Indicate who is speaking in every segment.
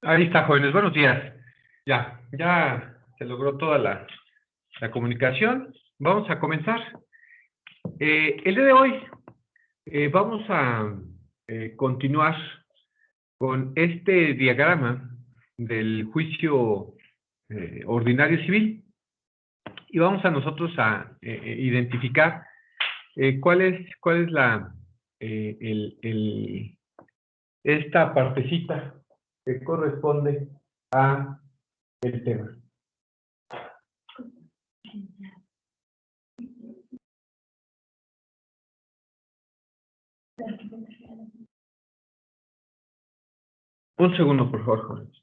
Speaker 1: Ahí está, jóvenes. Buenos días. Ya se logró toda la comunicación. Vamos a comenzar. El día de hoy vamos a continuar con este diagrama del juicio ordinario civil y vamos a nosotros a identificar cuál es esta partecita que corresponde a el tema. Un segundo, por favor, jóvenes.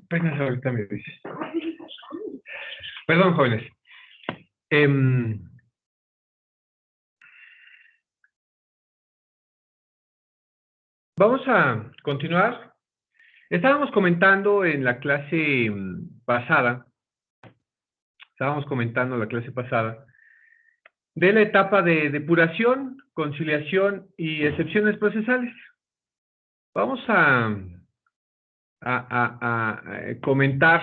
Speaker 1: Apenas ahorita me dices. Perdón, jóvenes. Vamos a continuar. Estábamos comentando en la clase pasada, de la etapa de depuración, conciliación y excepciones procesales. Vamos a comentar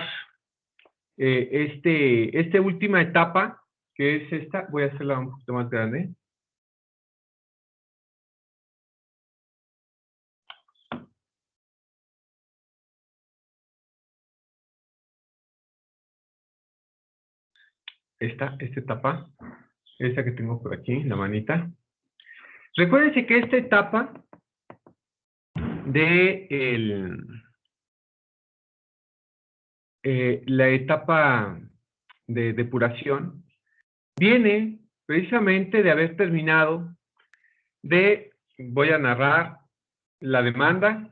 Speaker 1: esta última etapa, que es esta. Voy a hacerla un poquito más grande. esta etapa, esta que tengo por aquí, la manita. Recuérdense que esta etapa de la etapa de depuración viene precisamente de haber terminado voy a narrar la demanda,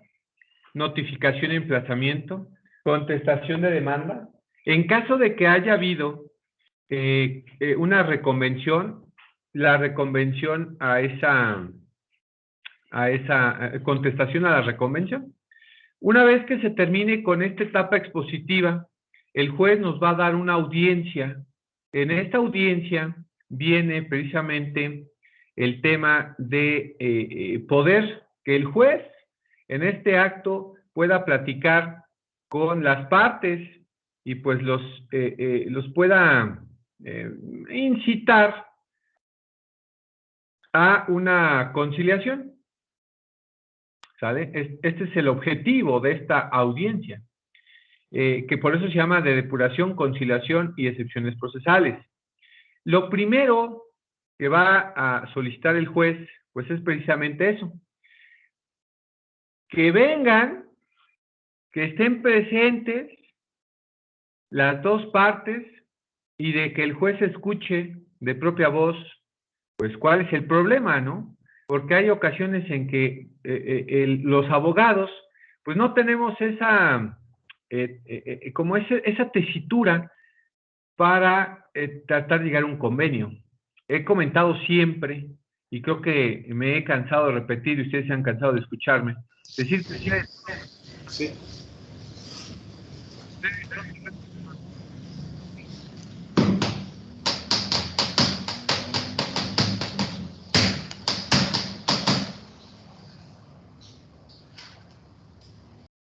Speaker 1: notificación y emplazamiento, contestación de demanda. En caso de que haya habido una reconvención, la reconvención a esa contestación a la reconvención. Una vez que se termine con esta etapa expositiva, el juez nos va a dar una audiencia. En esta audiencia viene precisamente el tema de poder que el juez en este acto pueda platicar con las partes y pues los pueda incitar a una conciliación. ¿Sale? Este es el objetivo de esta audiencia, que por eso se llama de depuración, conciliación y excepciones procesales. Lo primero que va a solicitar el juez, pues es precisamente eso. Que vengan, que estén presentes las dos partes y de que el juez escuche de propia voz, pues cuál es el problema, ¿no? Porque hay ocasiones en que los abogados, pues no tenemos esa, esa tesitura para tratar de llegar a un convenio. He comentado siempre, y creo que me he cansado de repetir, y ustedes se han cansado de escucharme, decir que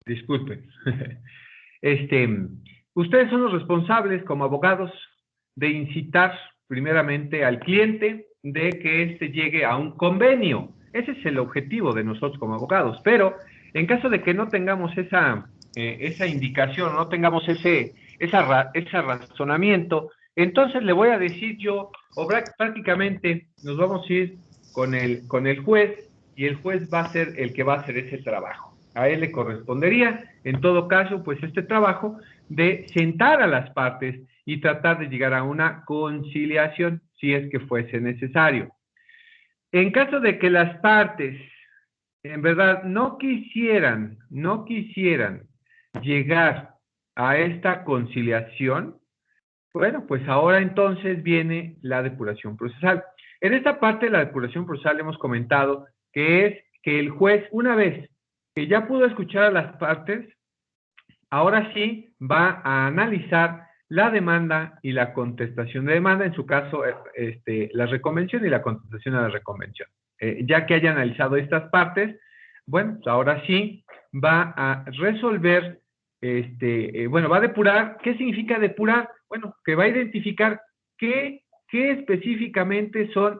Speaker 1: disculpen. Ustedes son los responsables como abogados de incitar primeramente al cliente de que éste llegue a un convenio. Ese es el objetivo de nosotros como abogados. Pero en caso de que no tengamos esa indicación, no tengamos ese razonamiento, entonces le voy a decir yo, o prácticamente nos vamos a ir con el juez, y el juez va a ser el que va a hacer ese trabajo. A él le correspondería, en todo caso, pues este trabajo de sentar a las partes y tratar de llegar a una conciliación, si es que fuese necesario. En caso de que las partes, en verdad, no quisieran llegar a esta conciliación, bueno, pues ahora entonces viene la depuración procesal. En esta parte de la depuración procesal hemos comentado que es que el juez, una vez que ya pudo escuchar a las partes, ahora sí va a analizar la demanda y la contestación de demanda, en su caso, la reconvención y la contestación a la reconvención. Ya que haya analizado estas partes, bueno, pues ahora sí va a resolver, va a depurar. ¿Qué significa depurar? Bueno, que va a identificar qué específicamente son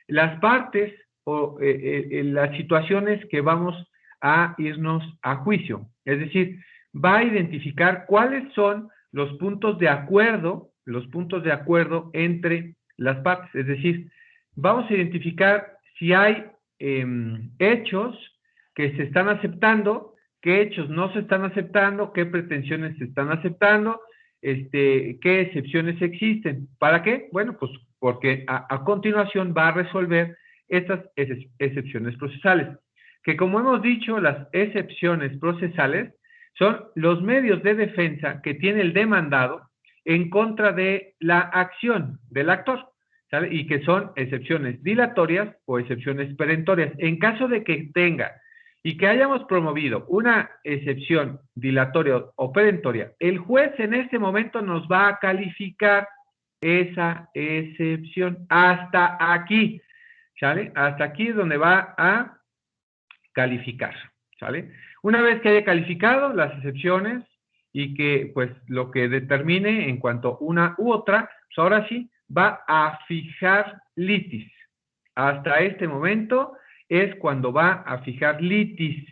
Speaker 1: las partes o las situaciones que vamos a irnos a juicio. Es decir, va a identificar cuáles son los puntos de acuerdo entre las partes. Es decir, vamos a identificar si hay hechos que se están aceptando, qué hechos no se están aceptando, qué pretensiones se están aceptando, qué excepciones existen. ¿Para qué? Bueno, pues porque a continuación va a resolver estas excepciones procesales. Que como hemos dicho, las excepciones procesales son los medios de defensa que tiene el demandado en contra de la acción del actor, ¿sale? Y que son excepciones dilatorias o excepciones perentorias. En caso de que tenga y que hayamos promovido una excepción dilatoria o perentoria, el juez en este momento nos va a calificar esa excepción hasta aquí, ¿sale? Hasta aquí es donde va a calificar, ¿sale? Una vez que haya calificado las excepciones y que pues lo que determine en cuanto una u otra, pues ahora sí va a fijar litis. Hasta este momento es cuando va a fijar litis,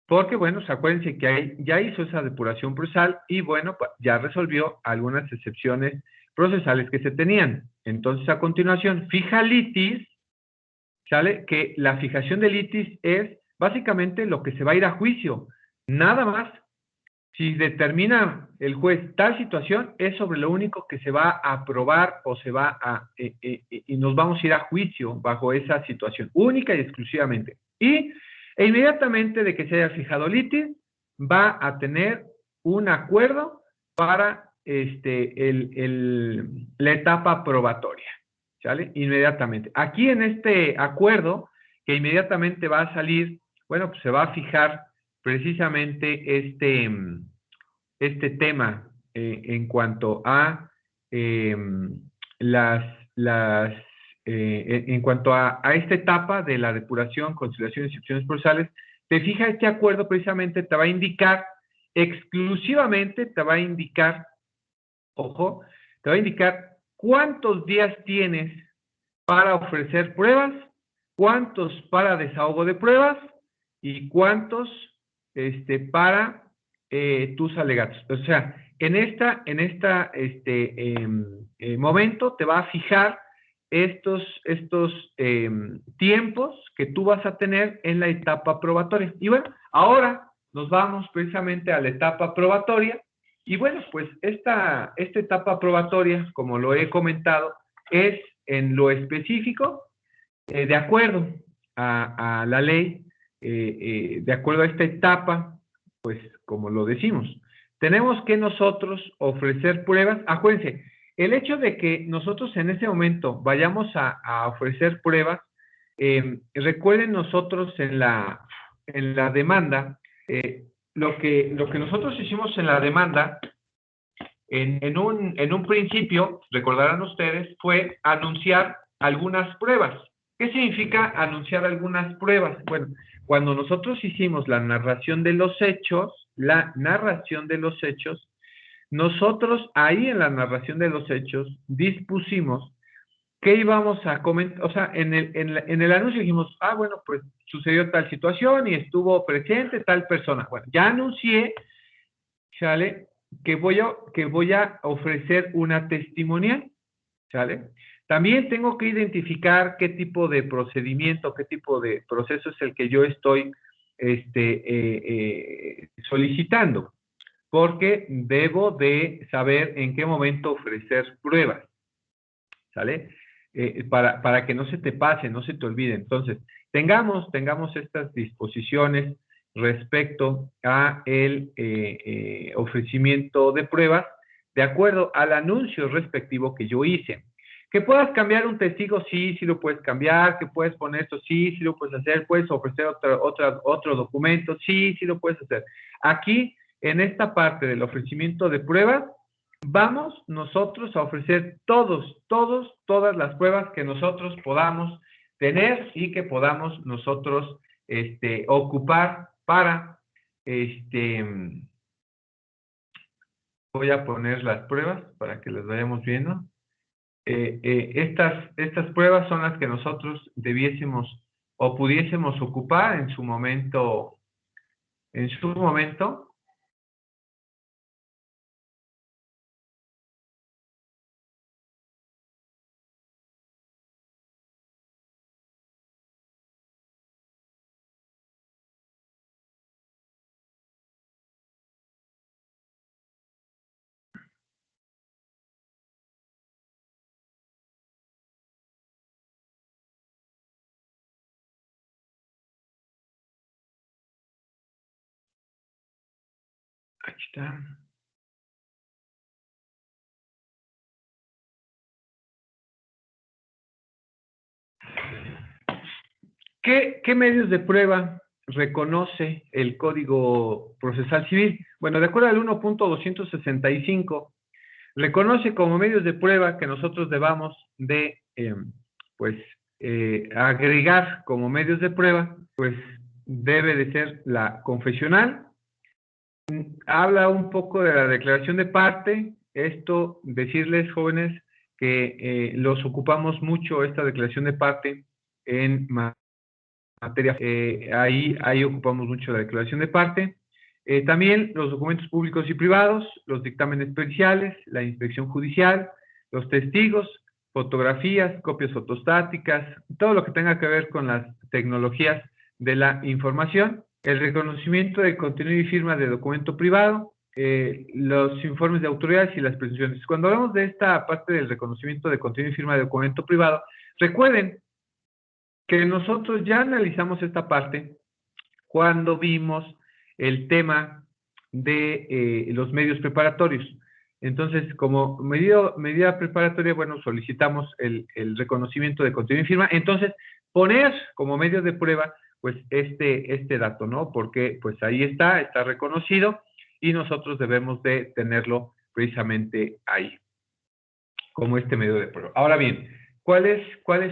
Speaker 1: porque bueno, acuérdense que ya hizo esa depuración procesal y bueno, ya resolvió algunas excepciones procesales que se tenían. Entonces, a continuación, fija litis, ¿sale? Que la fijación de litis es básicamente lo que se va a ir a juicio. Nada más. Si determina el juez tal situación, es sobre lo único que se va a aprobar o se va a, y nos vamos a ir a juicio bajo esa situación, única y exclusivamente. E inmediatamente de que se haya fijado litis, va a tener un acuerdo para la etapa probatoria, ¿sale? Inmediatamente. Aquí en este acuerdo, que inmediatamente va a salir, bueno, pues se va a fijar precisamente este tema en cuanto a en cuanto a esta etapa de la depuración, conciliación y excepciones procesales. Te fija, este acuerdo precisamente te va a indicar, exclusivamente te va a indicar, ojo, te va a indicar cuántos días tienes para ofrecer pruebas, cuántos para desahogo de pruebas y cuántos para tus alegatos. O sea, en esta momento te va a fijar estos tiempos que tú vas a tener en la etapa probatoria. Y bueno, ahora nos vamos precisamente a la etapa probatoria. Y bueno, pues esta etapa probatoria, como lo he comentado, es en lo específico, de acuerdo a la ley, de acuerdo a esta etapa, pues como lo decimos, tenemos que nosotros ofrecer pruebas. Acuérdense, el hecho de que nosotros en ese momento vayamos a ofrecer pruebas, recuerden nosotros en la demanda, lo que nosotros hicimos en la demanda, en un principio, recordarán ustedes, fue anunciar algunas pruebas. ¿Qué significa anunciar algunas pruebas? Bueno, cuando nosotros hicimos la narración de los hechos, nosotros ahí en la narración de los hechos dispusimos que íbamos a comentar, o sea, en el anuncio dijimos, bueno, pues sucedió tal situación y estuvo presente tal persona. Bueno, ya anuncié, ¿sale?, que voy a ofrecer una testimonial, ¿sale? También tengo que identificar qué tipo de procedimiento, qué tipo de proceso es el que yo estoy solicitando, porque debo de saber en qué momento ofrecer pruebas, ¿sale? Para que no se te pase, no se te olvide. Entonces, tengamos estas disposiciones respecto a el ofrecimiento de pruebas de acuerdo al anuncio respectivo que yo hice. Que puedas cambiar un testigo, sí lo puedes cambiar. Que puedes poner esto, sí lo puedes hacer. Puedes ofrecer otro documento, sí lo puedes hacer. Aquí, en esta parte del ofrecimiento de pruebas, vamos nosotros a ofrecer todas las pruebas que nosotros podamos tener y que podamos nosotros ocupar para, voy a poner las pruebas para que las vayamos viendo. Estas pruebas son las que nosotros debiésemos o pudiésemos ocupar en su momento. Aquí está. ¿Qué medios de prueba reconoce el Código Procesal Civil? Bueno, de acuerdo al 1.265, reconoce como medios de prueba que nosotros debamos de, agregar como medios de prueba, pues debe de ser la confesional. Habla un poco de la declaración de parte. Esto, decirles, jóvenes, que los ocupamos mucho esta declaración de parte en materia. Ahí ocupamos mucho la declaración de parte. También los documentos públicos y privados, los dictámenes periciales, la inspección judicial, los testigos, fotografías, copias fotostáticas, todo lo que tenga que ver con las tecnologías de la información, el reconocimiento de contenido y firma de documento privado, los informes de autoridades y las presunciones. Cuando hablamos de esta parte del reconocimiento de contenido y firma de documento privado, recuerden que nosotros ya analizamos esta parte cuando vimos el tema de los medios preparatorios. Entonces, como medida preparatoria, bueno, solicitamos el reconocimiento de contenido y firma. Entonces, poner como medio de prueba, pues, este dato, ¿no? Porque, pues, ahí está reconocido y nosotros debemos de tenerlo precisamente ahí, como este medio de prueba. Ahora bien, ¿cuáles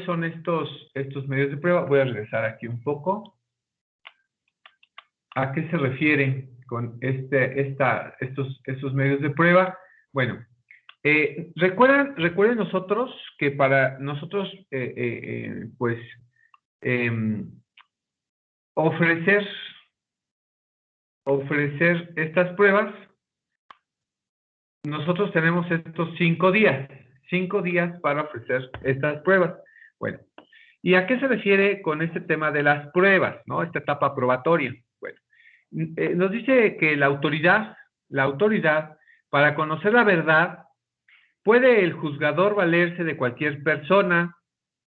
Speaker 1: son estos medios de prueba? Voy a regresar aquí un poco. ¿A qué se refiere con estos medios de prueba? Bueno, recuerden nosotros que para nosotros, pues, ofrecer estas pruebas, nosotros tenemos estos 5 días para ofrecer estas pruebas. Bueno, ¿y a qué se refiere con este tema de las pruebas, ¿no? Esta etapa probatoria. Bueno, nos dice que la autoridad, para conocer la verdad, puede el juzgador valerse de cualquier persona,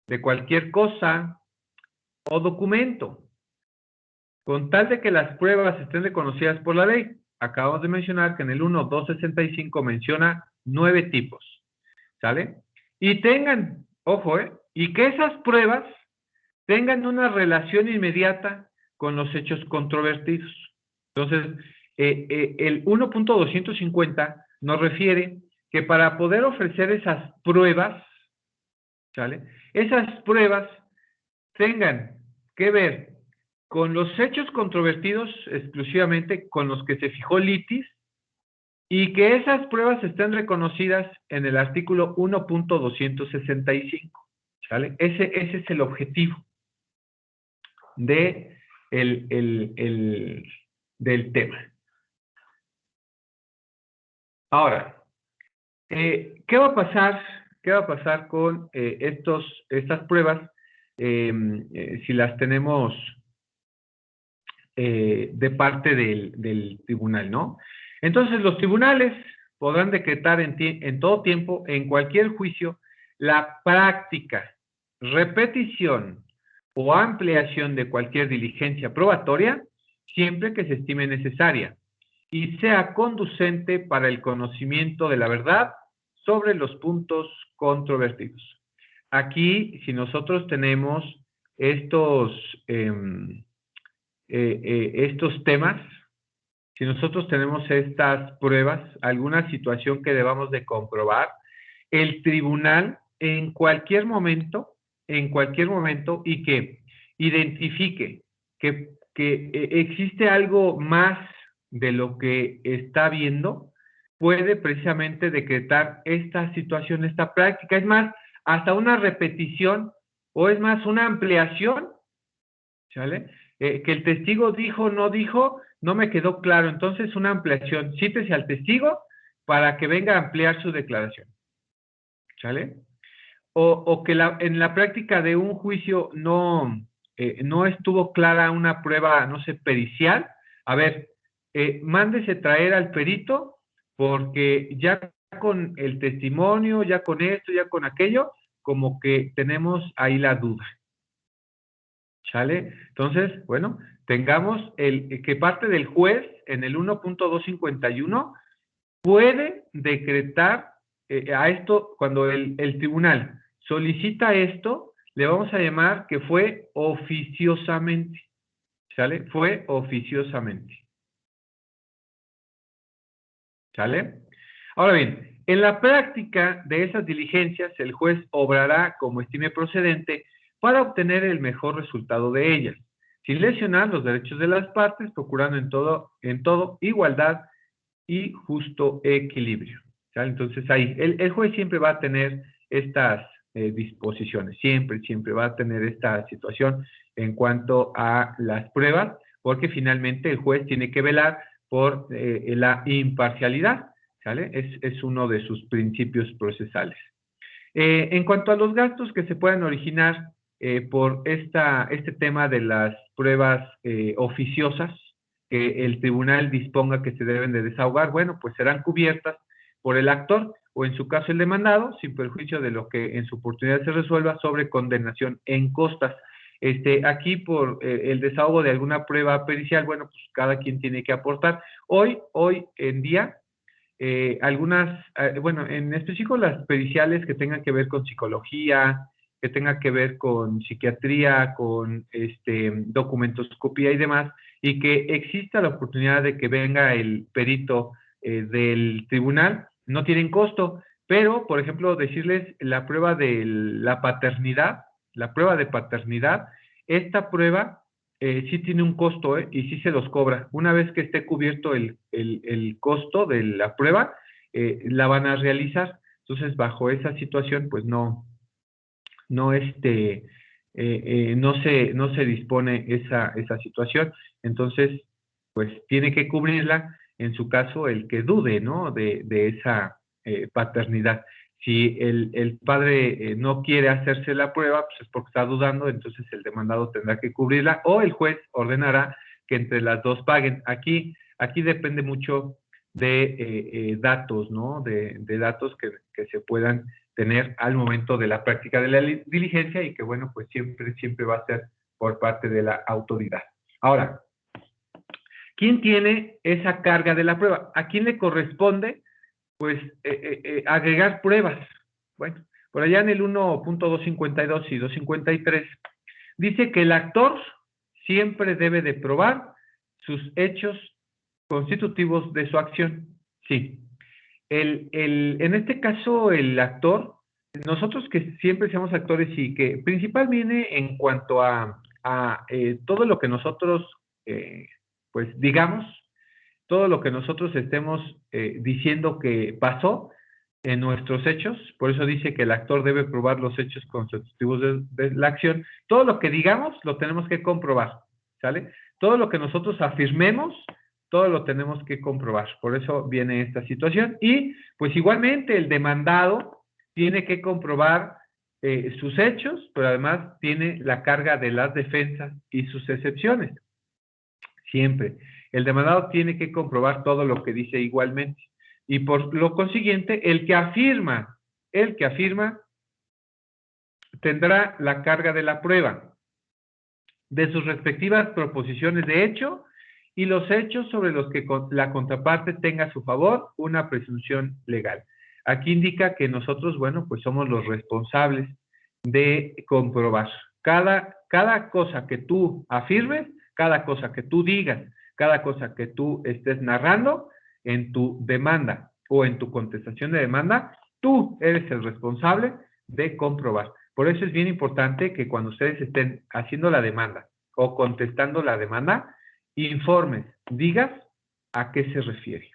Speaker 1: de cualquier cosa o documento, con tal de que las pruebas estén reconocidas por la ley. Acabamos de mencionar que en el 1.265 menciona 9 tipos, ¿sale? Y tengan, ojo, y que esas pruebas tengan una relación inmediata con los hechos controvertidos. Entonces, el 1.250 nos refiere que para poder ofrecer esas pruebas, ¿sale? Esas pruebas tengan que ver con los hechos controvertidos exclusivamente con los que se fijó litis y que esas pruebas estén reconocidas en el artículo 1.265, ¿sale? Ese es el objetivo del tema. Ahora, ¿qué va a pasar? ¿Qué va a pasar con estas pruebas si las tenemos de parte del tribunal, ¿no? Entonces, los tribunales podrán decretar en todo tiempo, en cualquier juicio, la práctica, repetición o ampliación de cualquier diligencia probatoria, siempre que se estime necesaria y sea conducente para el conocimiento de la verdad sobre los puntos controvertidos. Aquí, si nosotros tenemos estos temas, si nosotros tenemos estas pruebas, alguna situación que debamos de comprobar, el tribunal en cualquier momento, y que identifique que existe algo más de lo que está viendo, puede precisamente decretar esta situación, esta práctica, es más, hasta una repetición, o es más, una ampliación, ¿sale? Que el testigo dijo, no me quedó claro, entonces una ampliación, cítese al testigo para que venga a ampliar su declaración, ¿sale? O que en la práctica de un juicio no estuvo clara una prueba, no sé, pericial, a ver, mándese traer al perito, porque ya con el testimonio, ya con esto, ya con aquello, como que tenemos ahí la duda, ¿sale? Entonces, bueno, tengamos que parte del juez en el 1.251 puede decretar a esto, cuando el tribunal solicita esto, le vamos a llamar que fue oficiosamente, ¿sale? Fue oficiosamente, ¿sale? Ahora bien, en la práctica de esas diligencias, el juez obrará como estime procedente para obtener el mejor resultado de ellas, sin lesionar los derechos de las partes, procurando en todo igualdad y justo equilibrio, ¿sale? Entonces ahí, el juez siempre va a tener estas disposiciones, siempre va a tener esta situación en cuanto a las pruebas, porque finalmente el juez tiene que velar por la imparcialidad, ¿sale? Es uno de sus principios procesales. En cuanto a los gastos que se puedan originar por este tema de las pruebas oficiosas que el tribunal disponga que se deben de desahogar, bueno, pues serán cubiertas por el actor o en su caso el demandado, sin perjuicio de lo que en su oportunidad se resuelva sobre condenación en costas. Aquí por el desahogo de alguna prueba pericial, bueno, pues cada quien tiene que aportar. Hoy en día, bueno, en específico las periciales que tengan que ver con psicología, que tengan que ver con psiquiatría, con documentoscopía y demás, y que exista la oportunidad de que venga el perito del tribunal, no tienen costo, pero, por ejemplo, decirles la prueba de la paternidad, la prueba de paternidad, esta prueba sí tiene un costo y sí se los cobra. Una vez que esté cubierto el costo de la prueba, la van a realizar. Entonces, bajo esa situación, pues no no se dispone esa situación. Entonces, pues tiene que cubrirla, en su caso, el que dude, ¿no? De esa paternidad. Si el padre no quiere hacerse la prueba, pues es porque está dudando, entonces el demandado tendrá que cubrirla o el juez ordenará que entre las dos paguen. Aquí depende mucho de datos, ¿no? De datos que se puedan tener al momento de la práctica de la diligencia y que, bueno, pues siempre va a ser por parte de la autoridad. Ahora, ¿quién tiene esa carga de la prueba? ¿A quién le corresponde? Pues agregar pruebas. Bueno, por allá en el 1.252 y 253 dice que el actor siempre debe de probar sus hechos constitutivos de su acción. Sí. En este caso, el actor, nosotros que siempre seamos actores y que principal viene en cuanto a todo lo que nosotros, pues digamos, todo lo que nosotros estemos diciendo que pasó en nuestros hechos, por eso dice que el actor debe probar los hechos constitutivos de la acción. Todo lo que digamos lo tenemos que comprobar, ¿sale? Todo lo que nosotros afirmemos, todo lo tenemos que comprobar. Por eso viene esta situación. Y pues igualmente el demandado tiene que comprobar sus hechos, pero además tiene la carga de las defensas y sus excepciones. Siempre. El demandado tiene que comprobar todo lo que dice igualmente. Y por lo consiguiente, el que afirma tendrá la carga de la prueba, de sus respectivas proposiciones de hecho y los hechos sobre los que la contraparte tenga a su favor una presunción legal. Aquí indica que nosotros, bueno, pues somos los responsables de comprobar. Cada cosa que tú afirmes, cada cosa que tú digas, cada cosa que tú estés narrando en tu demanda o en tu contestación de demanda, tú eres el responsable de comprobar. Por eso es bien importante que cuando ustedes estén haciendo la demanda o contestando la demanda, informes, digas a qué se refiere,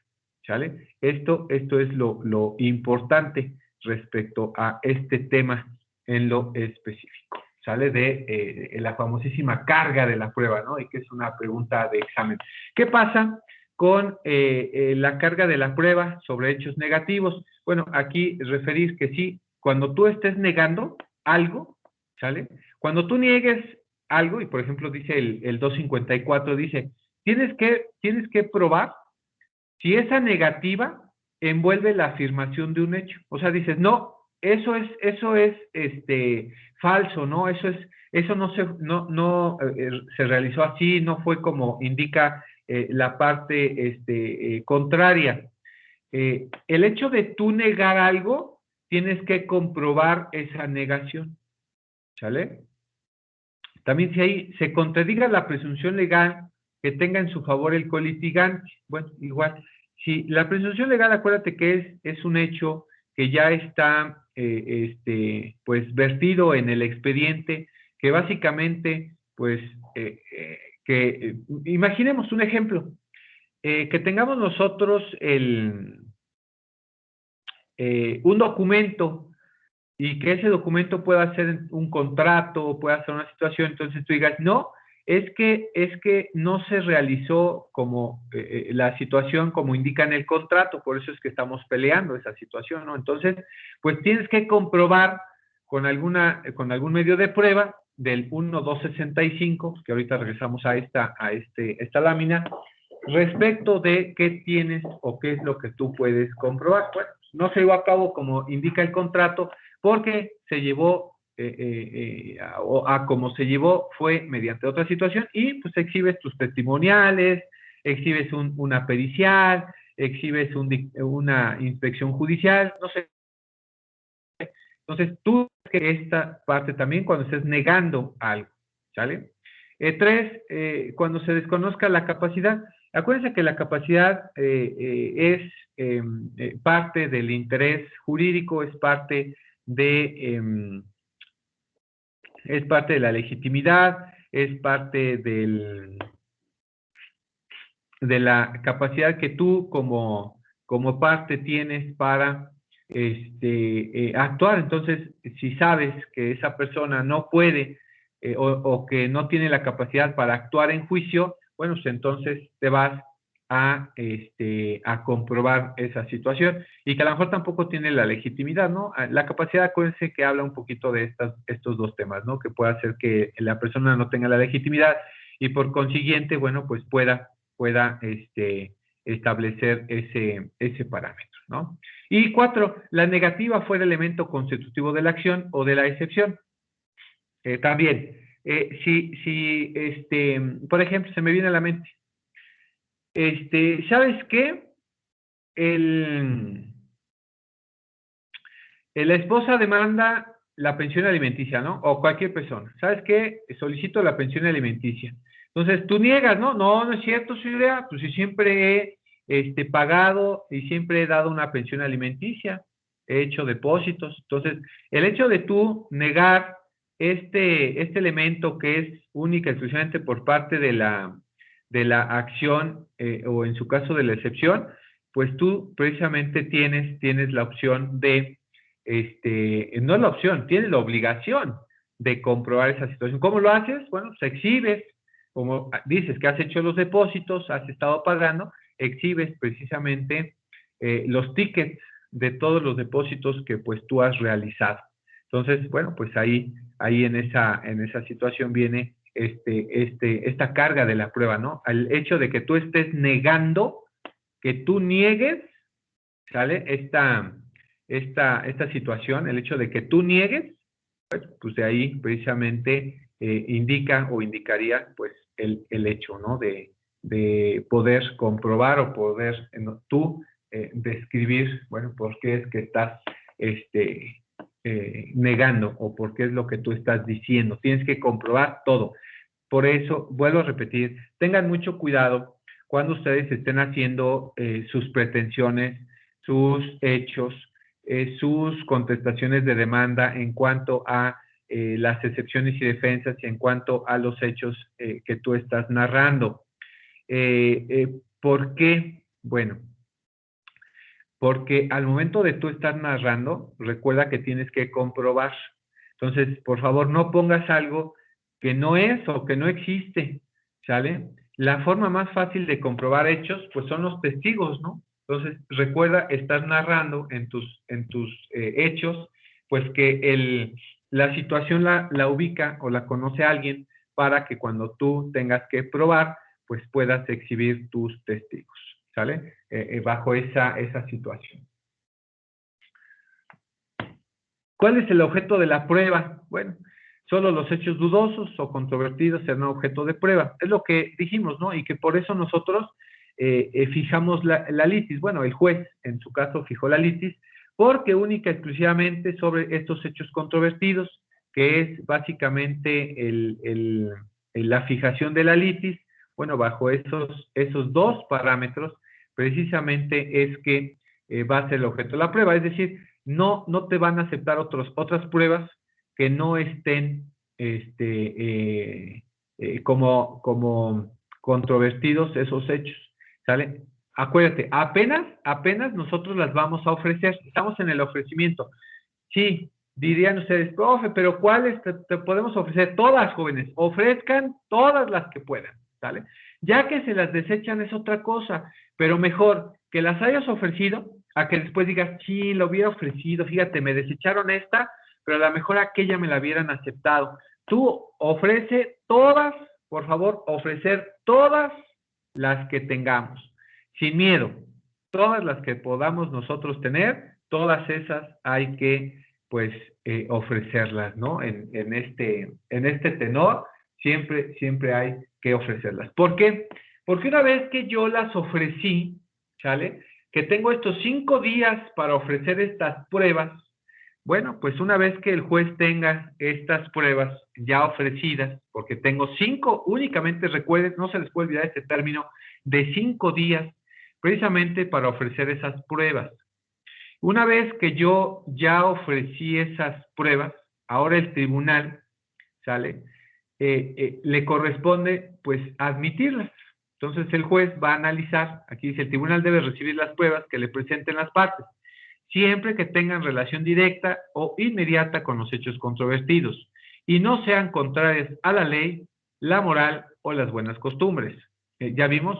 Speaker 1: ¿sale? Esto es lo importante respecto a este tema en lo específico, ¿sale? De la famosísima carga de la prueba, ¿no? Y que es una pregunta de examen. ¿Qué pasa con la carga de la prueba sobre hechos negativos? Bueno, aquí referir que sí, cuando tú estés negando algo, ¿sale? Cuando tú niegues algo, y por ejemplo dice el 254, dice, tienes que probar si esa negativa envuelve la afirmación de un hecho. O sea, dices, no, eso es falso, ¿no? Eso no se realizó así, no fue como indica la parte contraria. El hecho de tú negar algo, tienes que comprobar esa negación, ¿sale? También si ahí se contradiga la presunción legal que tenga en su favor el colitigante, bueno, igual, si la presunción legal, acuérdate que es un hecho que ya está, pues, vertido en el expediente, que básicamente, pues, imaginemos un ejemplo, que tengamos nosotros un documento y que ese documento pueda ser un contrato, pueda ser una situación, entonces tú digas, no, es que no se realizó como la situación como indica en el contrato, por eso es que estamos peleando esa situación, ¿no? Entonces, pues tienes que comprobar con algún medio de prueba del 1265, que ahorita regresamos a esta lámina, respecto de qué tienes o qué es lo que tú puedes comprobar. Bueno, no se llevó a cabo como indica el contrato, porque se llevó a como se llevó fue mediante otra situación y pues exhibes tus testimoniales, exhibes una pericial, exhibes una inspección judicial, no sé. Entonces, tú que esta parte también cuando estés negando algo, ¿sale? Tres, cuando se desconozca la capacidad, acuérdense que la capacidad es parte del interés jurídico, es parte de la legitimidad, es parte de la capacidad que tú como parte tienes para actuar. Entonces, si sabes que esa persona no puede o que no tiene la capacidad para actuar en juicio, bueno, pues entonces te vas a comprobar esa situación y que a lo mejor tampoco tiene la legitimidad, ¿no? La capacidad, acuérdense que habla un poquito de estos dos temas, ¿no? Que puede hacer que la persona no tenga la legitimidad y por consiguiente, bueno, pues pueda establecer ese parámetro, ¿no? Y 4, la negativa fue el elemento constitutivo de la acción o de la excepción. También, por ejemplo, se me viene a la mente, ¿sabes qué? La esposa demanda la pensión alimenticia, ¿no? O cualquier persona. ¿Sabes qué? Solicito la pensión alimenticia. Entonces, tú niegas, ¿no? No, no es cierto, señora. Pues si siempre he pagado y siempre he dado una pensión alimenticia, he hecho depósitos. Entonces, el hecho de tú negar este elemento que es única y exclusivamente por parte de la acción o en su caso de la excepción, pues tú precisamente tienes la opción de no es la opción, tienes la obligación de comprobar esa situación. ¿Cómo lo haces? Bueno, pues exhibes, como dices que has hecho los depósitos, has estado pagando, exhibes precisamente los tickets de todos los depósitos que pues tú has realizado. Entonces, bueno, pues ahí en esa situación viene esta carga de la prueba, ¿no? El hecho de que tú estés negando, que tú niegues, ¿sale? Esta situación, el hecho de que tú niegues, pues de ahí precisamente indica o indicaría pues el hecho, ¿no? De poder comprobar o poder tú describir, bueno, por qué es que estás negando o por qué es lo que tú estás diciendo. Tienes que comprobar todo. Por eso, vuelvo a repetir, tengan mucho cuidado cuando ustedes estén haciendo sus pretensiones, sus hechos, sus contestaciones de demanda en cuanto a las excepciones y defensas y en cuanto a los hechos que tú estás narrando. ¿Por qué? Bueno, porque al momento de tú estar narrando, recuerda que tienes que comprobar. Entonces, por favor, no pongas algo que no es o que no existe, ¿sale? La forma más fácil de comprobar hechos, pues son los testigos, ¿no? Entonces, recuerda, estás narrando en tus hechos, pues que la situación la ubica o la conoce alguien para que cuando tú tengas que probar, pues puedas exhibir tus testigos, ¿sale? Bajo esa situación. ¿Cuál es el objeto de la prueba? Bueno, solo los hechos dudosos o controvertidos serán objeto de prueba. Es lo que dijimos, ¿no? Y que por eso nosotros fijamos la litis. Bueno, el juez, en su caso, fijó la litis porque única y exclusivamente sobre estos hechos controvertidos, que es básicamente la fijación de la litis. Bueno, bajo esos dos parámetros, precisamente es que va a ser el objeto de la prueba. Es decir, no te van a aceptar otras pruebas que no estén como controvertidos esos hechos, ¿sale? Acuérdate, apenas nosotros las vamos a ofrecer, estamos en el ofrecimiento. Sí, dirían ustedes, profe, pero ¿cuáles te podemos ofrecer? Todas, jóvenes, ofrezcan todas las que puedan, ¿sale? Ya que se las desechan es otra cosa, pero mejor que las hayas ofrecido a que después digas, sí, lo hubiera ofrecido, fíjate, me desecharon esta, pero a lo mejor aquella me la hubieran aceptado. Tú ofrece todas, por favor, ofrecer todas las que tengamos, sin miedo, todas las que podamos nosotros tener, todas esas hay que, pues, ofrecerlas, ¿no? En este tenor, siempre hay que ofrecerlas. ¿Por qué? Porque una vez que yo las ofrecí, ¿sale? Que tengo estos 5 días para ofrecer estas pruebas, bueno, pues una vez que el juez tenga estas pruebas ya ofrecidas, porque tengo 5, únicamente recuerden, no se les puede olvidar este término, de 5 días, precisamente para ofrecer esas pruebas. Una vez que yo ya ofrecí esas pruebas, ahora el tribunal, ¿sale? Le corresponde, pues, admitirlas. Entonces el juez va a analizar, aquí dice, el tribunal debe recibir las pruebas que le presenten las partes, siempre que tengan relación directa o inmediata con los hechos controvertidos y no sean contrarias a la ley, la moral o las buenas costumbres. Ya vimos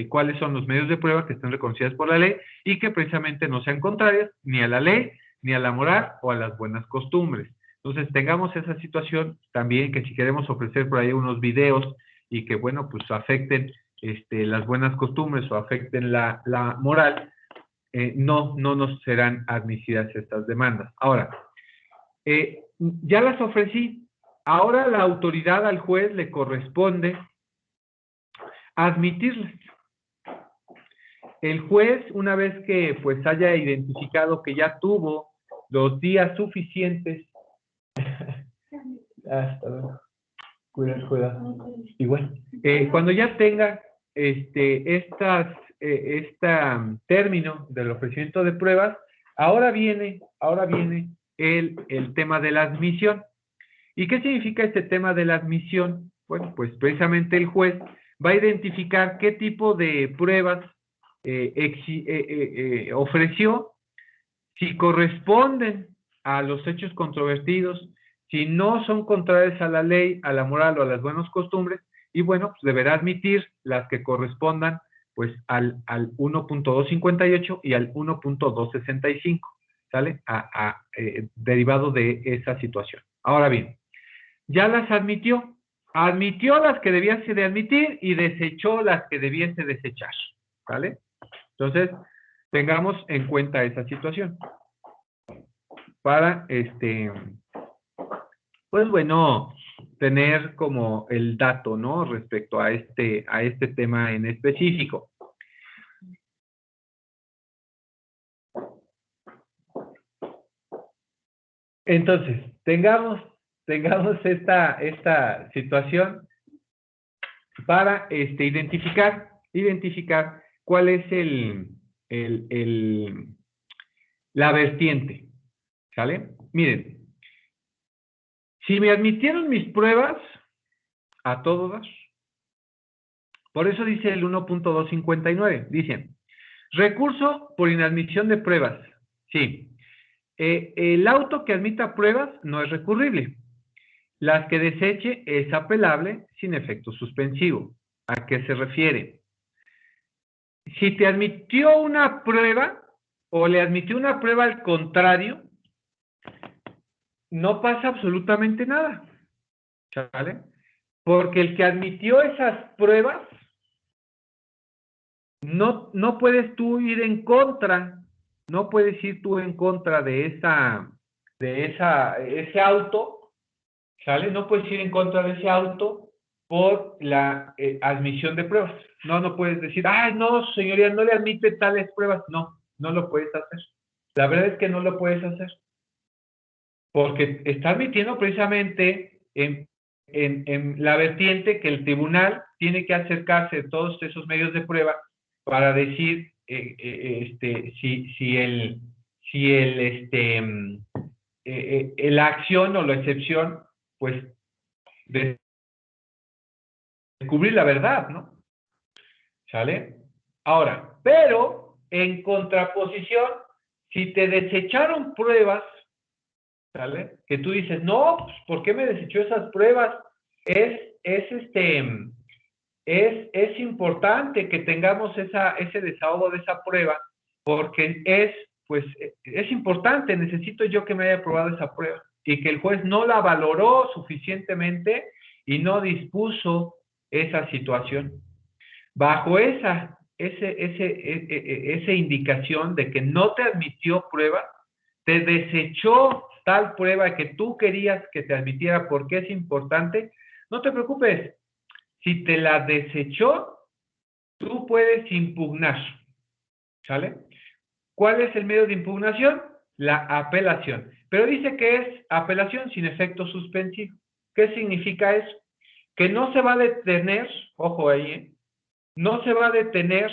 Speaker 1: cuáles son los medios de prueba que están reconocidos por la ley y que precisamente no sean contrarias ni a la ley, ni a la moral o a las buenas costumbres. Entonces, tengamos esa situación también, que si queremos ofrecer por ahí unos videos y que, bueno, pues afecten las buenas costumbres o afecten la moral, no nos serán admitidas estas demandas. Ahora, ya las ofrecí. Ahora la autoridad al juez le corresponde admitirlas. El juez, una vez que pues haya identificado que ya tuvo los días suficientes, hasta luego. Cuidado. Igual. Cuando ya tenga este término del ofrecimiento de pruebas, ahora viene el tema de la admisión. ¿Y qué significa este tema de la admisión? Bueno, pues precisamente el juez va a identificar qué tipo de pruebas ofreció, si corresponden a los hechos controvertidos, si no son contrarias a la ley, a la moral o a las buenas costumbres, y bueno, pues deberá admitir las que correspondan pues al 1.258 y al 1.265, ¿sale? Derivado de esa situación. Ahora bien, ya las admitió las que debiese de admitir y desechó las que debiese desechar, ¿vale? Entonces, tengamos en cuenta esa situación para, pues bueno, tener como el dato, ¿no? Respecto a este tema en específico. Entonces, tengamos esta situación para identificar cuál es la vertiente, ¿sale? Miren, si me admitieron mis pruebas, a todas, por eso dice el 1.259, dice, recurso por inadmisión de pruebas, sí. El auto que admita pruebas no es recurrible. Las que deseche es apelable sin efecto suspensivo. ¿A qué se refiere? Si te admitió una prueba o le admitió una prueba al contrario, no pasa absolutamente nada, ¿sale? Porque el que admitió esas pruebas, no puedes tú ir en contra, no puedes ir tú en contra de ese auto, ¿sale? No puedes ir en contra de ese auto por la admisión de pruebas. No puedes decir, ay, no, señoría, no le admite tales pruebas. No lo puedes hacer. La verdad es que no lo puedes hacer. Porque está admitiendo precisamente en la vertiente que el tribunal tiene que acercarse a todos esos medios de prueba para decir la acción o la excepción, pues, descubrir la verdad, ¿no? ¿Sale? Ahora, pero en contraposición, si te desecharon pruebas, ¿sale? Que tú dices, no, pues, ¿por qué me desechó esas pruebas? Es importante que tengamos ese desahogo de esa prueba, porque pues, es importante, necesito yo que me haya aprobado esa prueba, y que el juez no la valoró suficientemente y no dispuso esa situación. Bajo esa indicación de que no te admitió prueba, te desechó tal prueba que tú querías que te admitiera porque es importante, no te preocupes. Si te la desechó, tú puedes impugnar, ¿sale? ¿Cuál es el medio de impugnación? La apelación. Pero dice que es apelación sin efecto suspensivo. ¿Qué significa eso? Que no se va a detener, ojo ahí, no se va a detener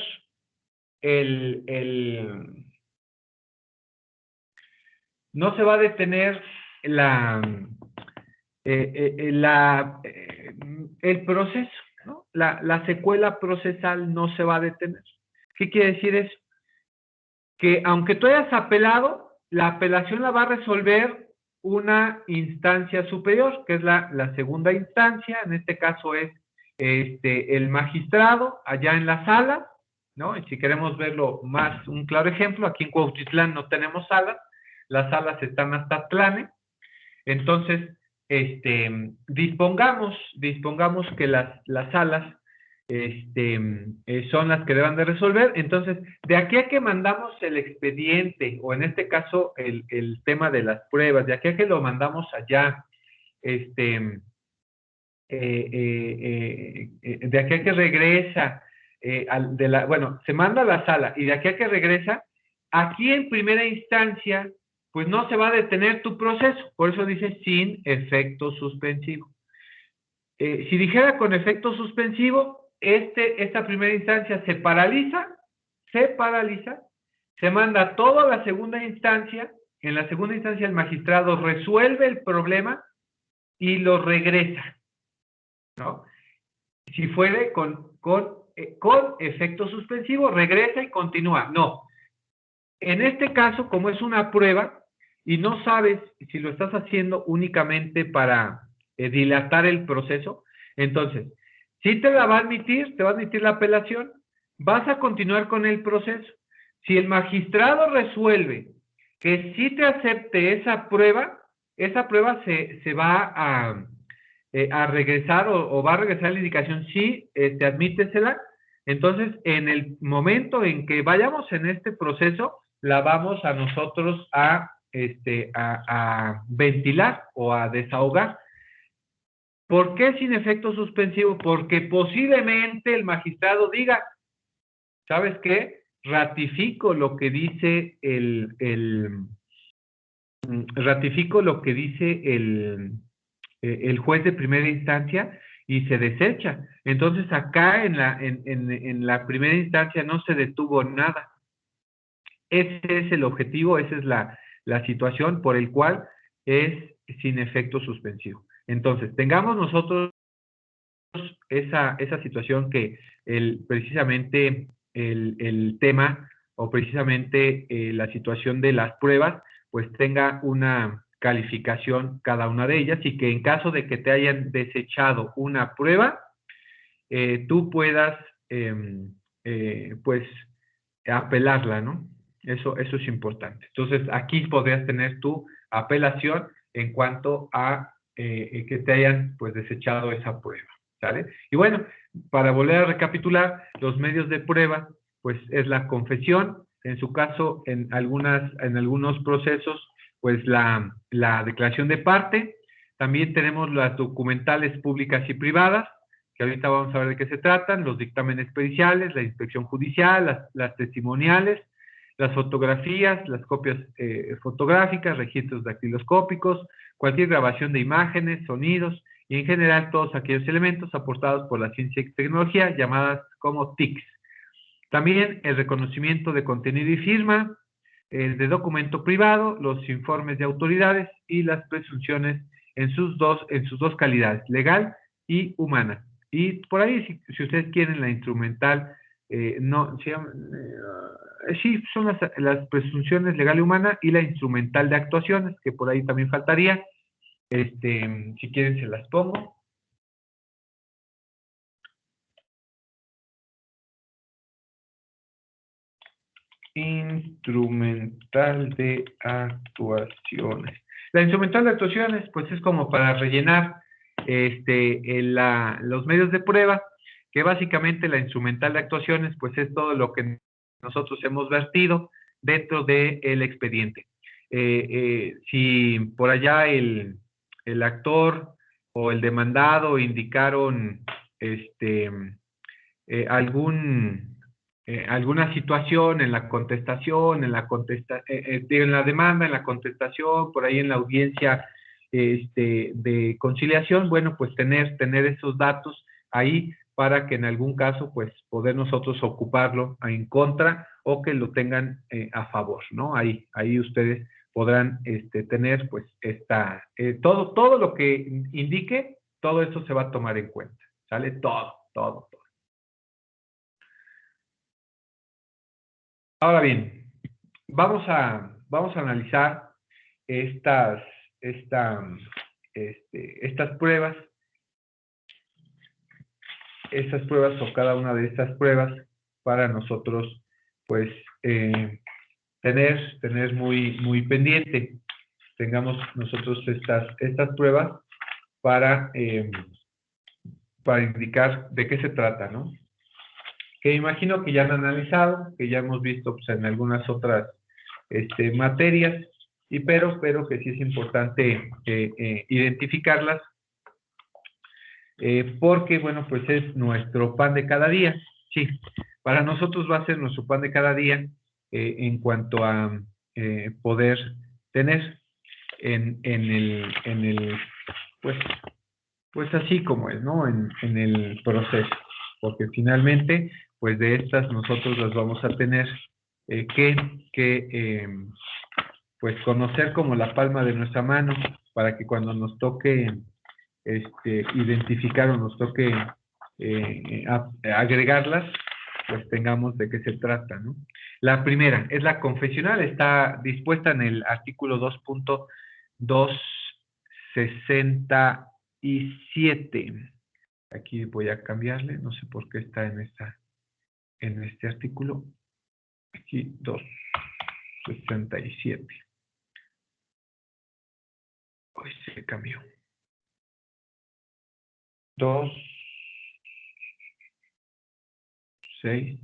Speaker 1: no se va a detener el proceso, ¿no? La secuela procesal no se va a detener. ¿Qué quiere decir eso? Que aunque tú hayas apelado, la apelación la va a resolver una instancia superior, que es la segunda instancia, en este caso es el magistrado allá en la sala, ¿no? Y si queremos verlo más, un claro ejemplo, aquí en Cuautitlán no tenemos salas, las salas están hasta Tlane, entonces, dispongamos que las salas son las que deban de resolver. Entonces, de aquí a que mandamos el expediente, o en este caso el tema de las pruebas, de aquí a que lo mandamos allá, de aquí a que regresa, bueno, se manda a la sala, y de aquí a que regresa, aquí en primera instancia, pues no se va a detener tu proceso, por eso dice sin efecto suspensivo. Si dijera con efecto suspensivo, esta primera instancia se paraliza, se manda todo a la segunda instancia, en la segunda instancia el magistrado resuelve el problema y lo regresa, ¿no? Si fuere con efecto suspensivo, regresa y continúa. No. En este caso, como es una prueba y no sabes si lo estás haciendo únicamente para dilatar el proceso, entonces, si te la va a admitir, te va a admitir la apelación, vas a continuar con el proceso. Si el magistrado resuelve que sí te acepte esa prueba se va a regresar o va a regresar la indicación, sí, admítesela. Entonces, en el momento en que vayamos en este proceso, la vamos a nosotros a ventilar o a desahogar. ¿Por qué sin efecto suspensivo? Porque posiblemente el magistrado diga, ¿sabes qué? Ratifico lo que dice ratifico lo que dice el juez de primera instancia y se desecha. Entonces acá en la primera instancia no se detuvo nada. Ese es el objetivo, esa es la situación por el cual es sin efecto suspensivo. Entonces, tengamos nosotros esa situación que precisamente el tema o precisamente la situación de las pruebas, pues tenga una calificación cada una de ellas y que en caso de que te hayan desechado una prueba, tú puedas, pues, apelarla, ¿no? Eso es importante. Entonces, aquí podrías tener tu apelación en cuanto a que te hayan, pues, desechado esa prueba, ¿sale? Y bueno, para volver a recapitular, los medios de prueba, pues, es la confesión, en su caso, en algunos procesos, pues, la declaración de parte, también tenemos las documentales públicas y privadas, que ahorita vamos a ver de qué se tratan, los dictámenes periciales, la inspección judicial, las testimoniales, las fotografías, las copias fotográficas, registros dactiloscópicos, cualquier grabación de imágenes, sonidos y en general todos aquellos elementos aportados por la ciencia y tecnología llamadas como TICs. También el reconocimiento de contenido y firma, el de documento privado, los informes de autoridades y las presunciones en sus dos calidades, legal y humana. Y por ahí, si ustedes quieren, la instrumental no, se llama, sí, son las presunciones legal y humana y la instrumental de actuaciones, que por ahí también faltaría. Si quieren se las pongo. Instrumental de actuaciones. La instrumental de actuaciones, pues es como para rellenar los medios de prueba, que básicamente la instrumental de actuaciones, pues es todo lo que nosotros hemos vertido dentro del expediente. Si por allá el actor o el demandado indicaron alguna situación en la contestación, en la demanda, en la contestación, por ahí en la audiencia de conciliación, bueno, pues tener esos datos ahí para que en algún caso, pues, poder nosotros ocuparlo en contra o que lo tengan a favor, ¿no? Ahí ustedes podrán tener, pues, todo lo que indique, todo eso se va a tomar en cuenta, ¿sale? Todo. Ahora bien, vamos a analizar estas pruebas, o cada una de estas pruebas para nosotros, pues, tener muy pendiente. Tengamos nosotros estas pruebas para indicar de qué se trata, ¿no? Que imagino que ya han analizado, que ya hemos visto, pues, en algunas otras materias, pero que sí es importante identificarlas, porque, bueno, pues es nuestro pan de cada día. Sí, para nosotros va a ser nuestro pan de cada día en cuanto a poder tener en el pues así como es, ¿no? En el proceso, porque finalmente, pues de estas nosotros las vamos a tener pues conocer como la palma de nuestra mano, para que cuando nos toque identificar o nos toque agregarlas, pues tengamos de qué se trata, ¿no? La primera es la confesional, está dispuesta en el artículo 2.267. Aquí voy a cambiarle, no sé por qué está en este artículo. Aquí 267. Hoy se cambió. 2, 6,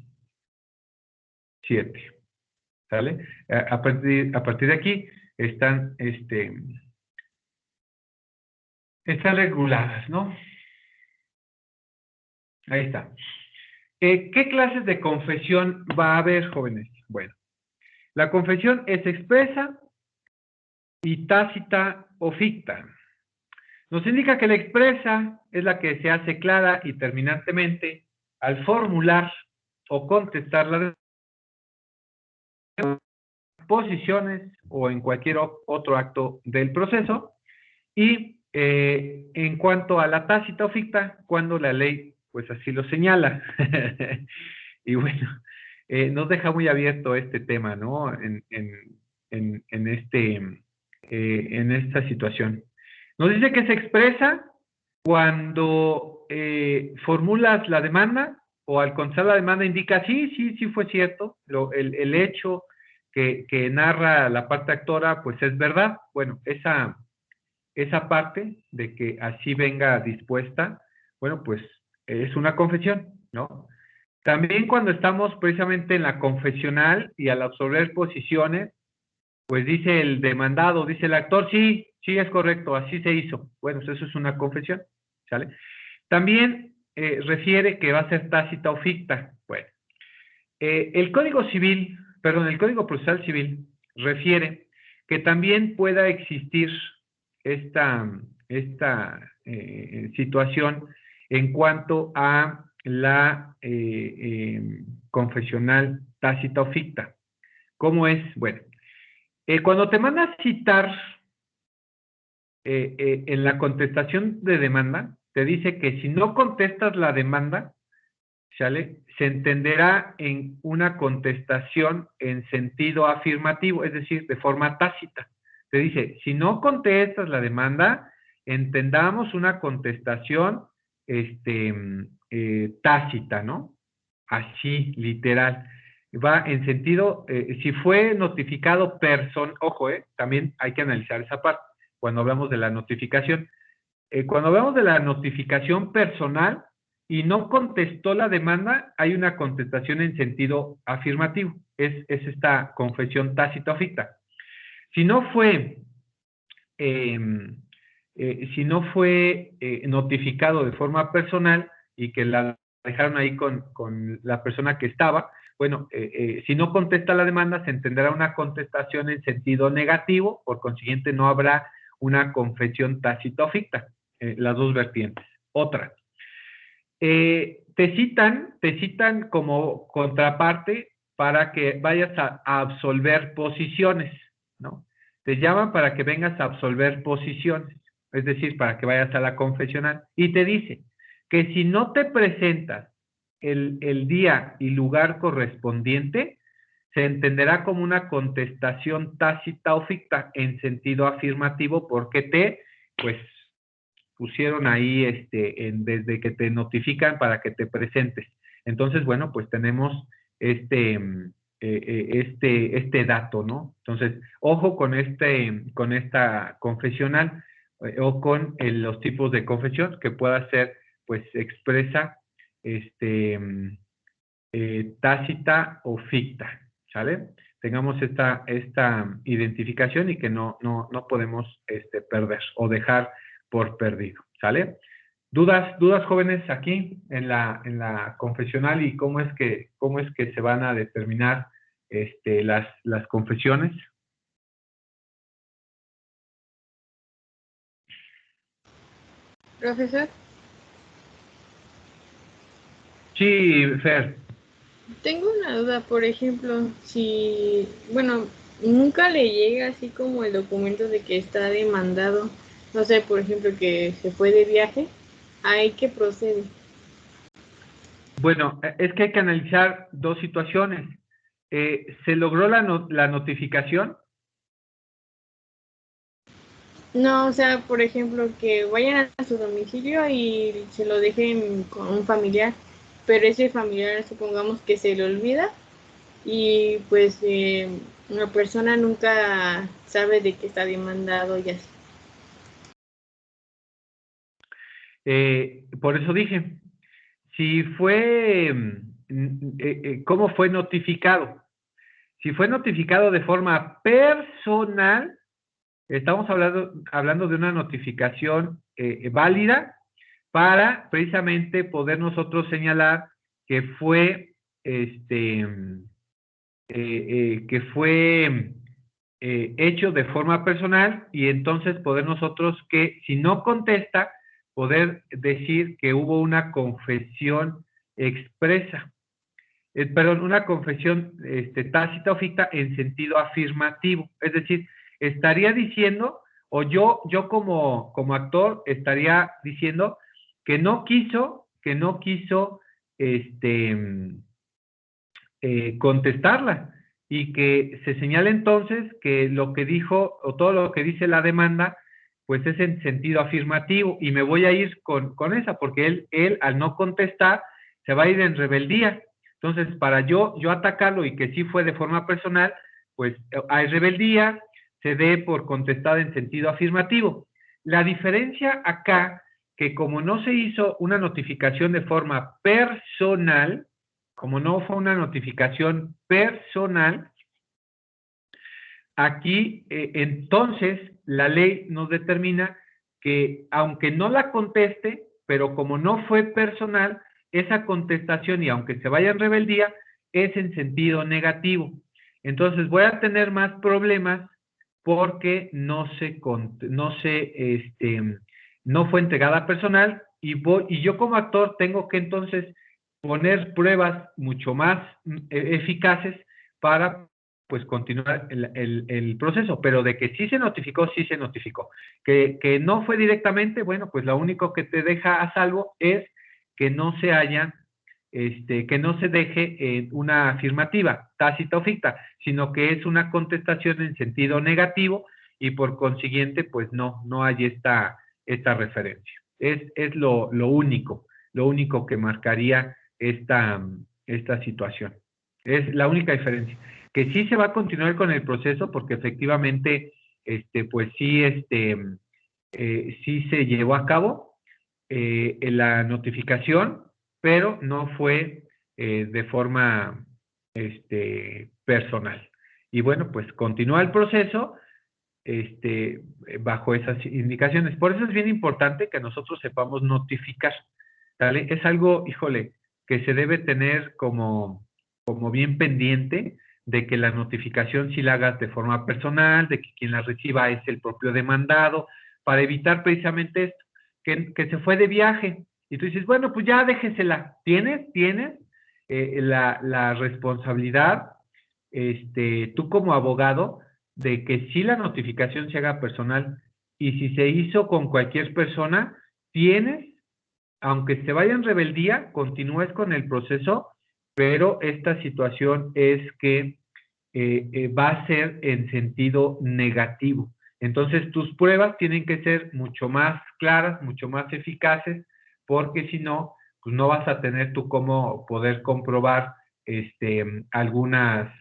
Speaker 1: 7. ¿Sale? A partir de aquí están reguladas, ¿no? Ahí está. ¿Qué clases de confesión va a haber, jóvenes? Bueno, la confesión es expresa y tácita o ficta. Nos indica que la expresa es la que se hace clara y terminantemente al formular o contestar las posiciones o en cualquier otro acto del proceso. Y en cuanto a la tácita o ficta, cuando la ley pues así lo señala. Y bueno, nos deja muy abierto este tema, ¿no? En esta situación. Nos dice que se expresa cuando formulas la demanda o al contestar la demanda indica sí fue cierto, el hecho que narra la parte actora pues es verdad. Bueno, esa parte de que así venga dispuesta, bueno, pues es una confesión, ¿no? También cuando estamos precisamente en la confesional y al absorber posiciones, pues dice el demandado, dice el actor, sí, es correcto, así se hizo. Bueno, pues eso es una confesión, ¿sale? También refiere que va a ser tácita o ficta. Bueno, el Código Procesal Civil refiere que también pueda existir esta situación en cuanto a la confesional tácita o ficta. ¿Cómo es? Bueno, cuando te mandas a citar en la contestación de demanda, te dice que si no contestas la demanda, ¿sale? Se entenderá en una contestación en sentido afirmativo, es decir, de forma tácita. Te dice, si no contestas la demanda, entendamos una contestación tácita, ¿no? Así, literal. Va en sentido, si fue notificado ojo, también hay que analizar esa parte cuando hablamos de la notificación. Cuando hablamos de la notificación personal y no contestó la demanda, hay una contestación en sentido afirmativo. Es esta confesión tácita o ficta. Si no fue notificado de forma personal y que la dejaron ahí con la persona que estaba, bueno, si no contesta la demanda, se entenderá una contestación en sentido negativo, por consiguiente no habrá una confesión tácita o ficta, las dos vertientes. Otra, te citan como contraparte para que vayas a absolver posiciones, ¿no? Te llaman para que vengas a absolver posiciones, es decir, para que vayas a la confesional, y te dice que si no te presentas el día y lugar correspondiente, se entenderá como una contestación tácita o ficta en sentido afirmativo porque pues, pusieron ahí desde que te notifican para que te presentes. Entonces, bueno, pues tenemos este dato, ¿no? Entonces, ojo con esta confesional o con los tipos de confesión que pueda ser, pues, expresa, tácita o ficta, ¿sale? Tengamos esta identificación y que no podemos perder o dejar por perdido, ¿sale? ¿Dudas, jóvenes, aquí en la confesional y cómo es que se van a determinar las confesiones?
Speaker 2: Profesor,
Speaker 1: Sí, Fer.
Speaker 2: tengo una duda, por ejemplo, si, bueno, nunca le llega así como el documento de que está demandado, no sé, por ejemplo, que se fue de viaje, ¿ahí qué procede?
Speaker 1: Bueno, es que hay que analizar dos situaciones. ¿Se logró la notificación?
Speaker 2: No, o sea, por ejemplo, que vayan a su domicilio y se lo dejen con un familiar, pero ese familiar supongamos que se le olvida y pues una persona nunca sabe de que está demandado y así.
Speaker 1: Por eso dije, si fue, ¿cómo fue notificado? Si fue notificado de forma personal, estamos hablando de una notificación válida para precisamente poder nosotros señalar que fue, hecho de forma personal y entonces poder nosotros que si no contesta, poder decir que hubo una confesión expresa, perdón, una confesión tácita o ficta en sentido afirmativo. Es decir, estaría diciendo, o yo como actor estaría diciendo que no quiso contestarla y que se señala entonces que lo que dijo o todo lo que dice la demanda pues es en sentido afirmativo y me voy a ir con esa porque él al no contestar se va a ir en rebeldía. Entonces, para yo atacarlo y que sí fue de forma personal, pues hay rebeldía, se dé por contestada en sentido afirmativo. La diferencia acá, que como no se hizo una notificación de forma personal, como no fue una notificación personal, aquí entonces la ley nos determina que aunque no la conteste, pero como no fue personal, esa contestación y aunque se vaya en rebeldía, es en sentido negativo. Entonces voy a tener más problemas porque no fue entregada personal y yo como actor tengo que entonces poner pruebas mucho más eficaces para pues continuar el proceso, pero de que sí se notificó, sí se notificó. Que no fue directamente, bueno, pues lo único que te deja a salvo es que no se haya que no se deje en una afirmativa, tácita o ficta, sino que es una contestación en sentido negativo y por consiguiente, pues no hay esta referencia. Es lo único que marcaría esta situación. Es la única diferencia. Que sí se va a continuar con el proceso porque efectivamente, pues sí, sí se llevó a cabo la notificación, pero no fue de forma personal. Y bueno, pues continúa el proceso bajo esas indicaciones. Por eso es bien importante que nosotros sepamos notificar, ¿vale? Es algo, híjole, que se debe tener como bien pendiente de que la notificación sí la hagas de forma personal, de que quien la reciba es el propio demandado, para evitar precisamente esto, que se fue de viaje. Y tú dices, bueno, pues ya déjesela. Tienes la responsabilidad, tú como abogado, de que si la notificación se haga personal y si se hizo con cualquier persona, tienes, aunque se vaya en rebeldía, continúes con el proceso, pero esta situación es que va a ser en sentido negativo. Entonces, tus pruebas tienen que ser mucho más claras, mucho más eficaces, porque si no, pues no vas a tener tú cómo poder comprobar algunas,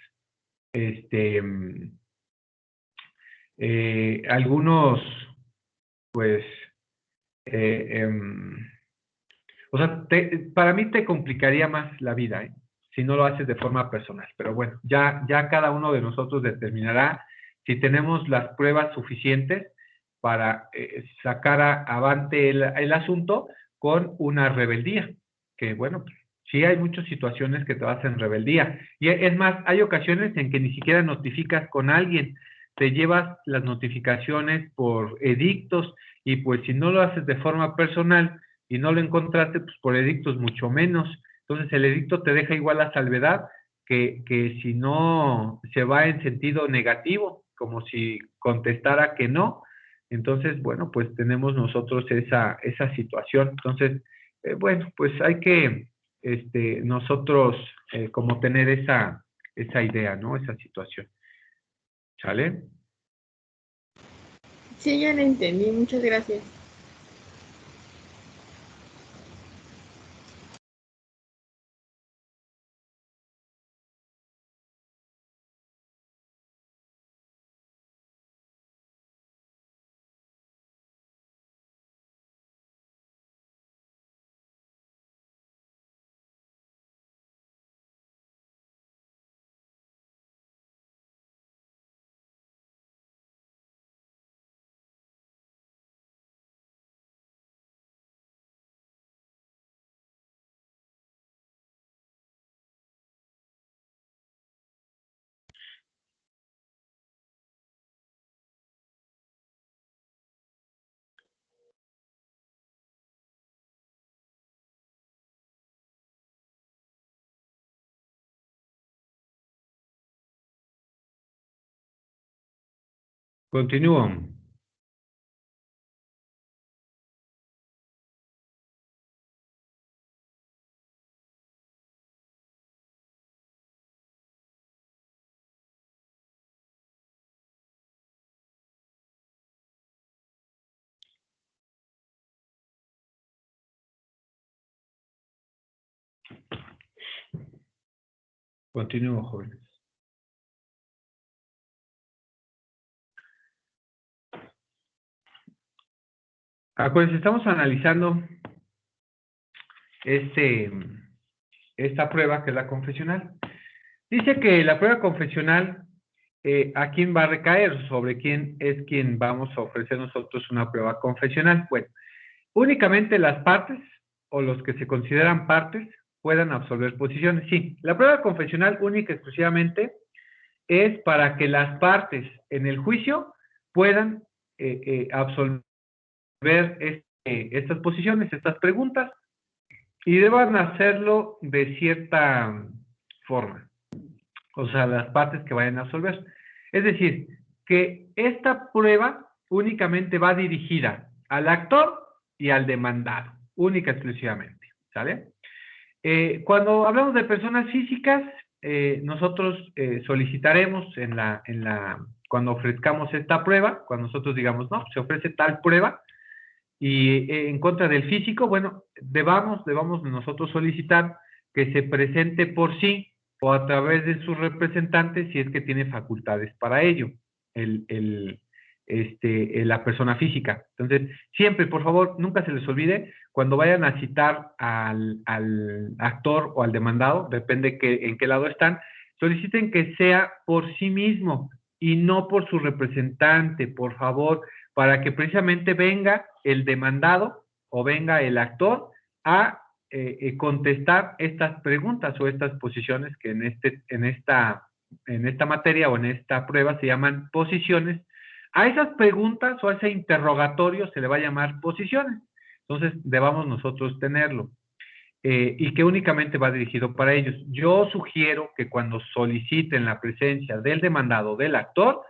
Speaker 1: algunos, pues, o sea, para mí te complicaría más la vida, si no lo haces de forma personal. Pero bueno, ya cada uno de nosotros determinará si tenemos las pruebas suficientes para sacar avante el asunto con una rebeldía. Que bueno, sí hay muchas situaciones que te vas en rebeldía. Y es más, hay ocasiones en que ni siquiera notificas con alguien, te llevas las notificaciones por edictos y pues si no lo haces de forma personal y no lo encontraste, pues por edictos mucho menos. Entonces el edicto te deja igual la salvedad que si no se va en sentido negativo, como si contestara que no. Entonces, bueno, pues tenemos nosotros esa situación. Entonces, bueno, pues hay que nosotros como tener esa idea, ¿no? Esa situación. ¿Sale?
Speaker 2: Sí, ya lo entendí. Muchas gracias.
Speaker 1: Continúo. Continúo, jóvenes. Acuérdense, estamos analizando esta prueba que es la confesional. Dice que la prueba confesional, ¿a quién va a recaer? ¿Sobre quién es quien vamos a ofrecer nosotros una prueba confesional? Bueno, únicamente las partes o los que se consideran partes puedan absolver posiciones. Sí, la prueba confesional única y exclusivamente es para que las partes en el juicio puedan absolver estas posiciones, estas preguntas, y deban hacerlo de cierta forma. O sea, las partes que vayan a absolver. Es decir, que esta prueba únicamente va dirigida al actor y al demandado, única y exclusivamente, ¿sale? Cuando hablamos de personas físicas, nosotros solicitaremos cuando ofrezcamos esta prueba, cuando nosotros digamos, no, se ofrece tal prueba, y en contra del físico, bueno, debamos nosotros solicitar que se presente por sí o a través de sus representantes si es que tiene facultades para ello, la persona física. Entonces, siempre, por favor, nunca se les olvide, cuando vayan a citar al actor o al demandado, depende en qué lado están, soliciten que sea por sí mismo y no por su representante, por favor, para que precisamente venga el demandado o venga el actor a contestar estas preguntas o estas posiciones que en esta materia o en esta prueba se llaman posiciones. A esas preguntas o a ese interrogatorio se le va a llamar posiciones. Entonces, debamos nosotros tenerlo. Y que únicamente va dirigido para ellos. Yo sugiero que cuando soliciten la presencia del demandado o del actor,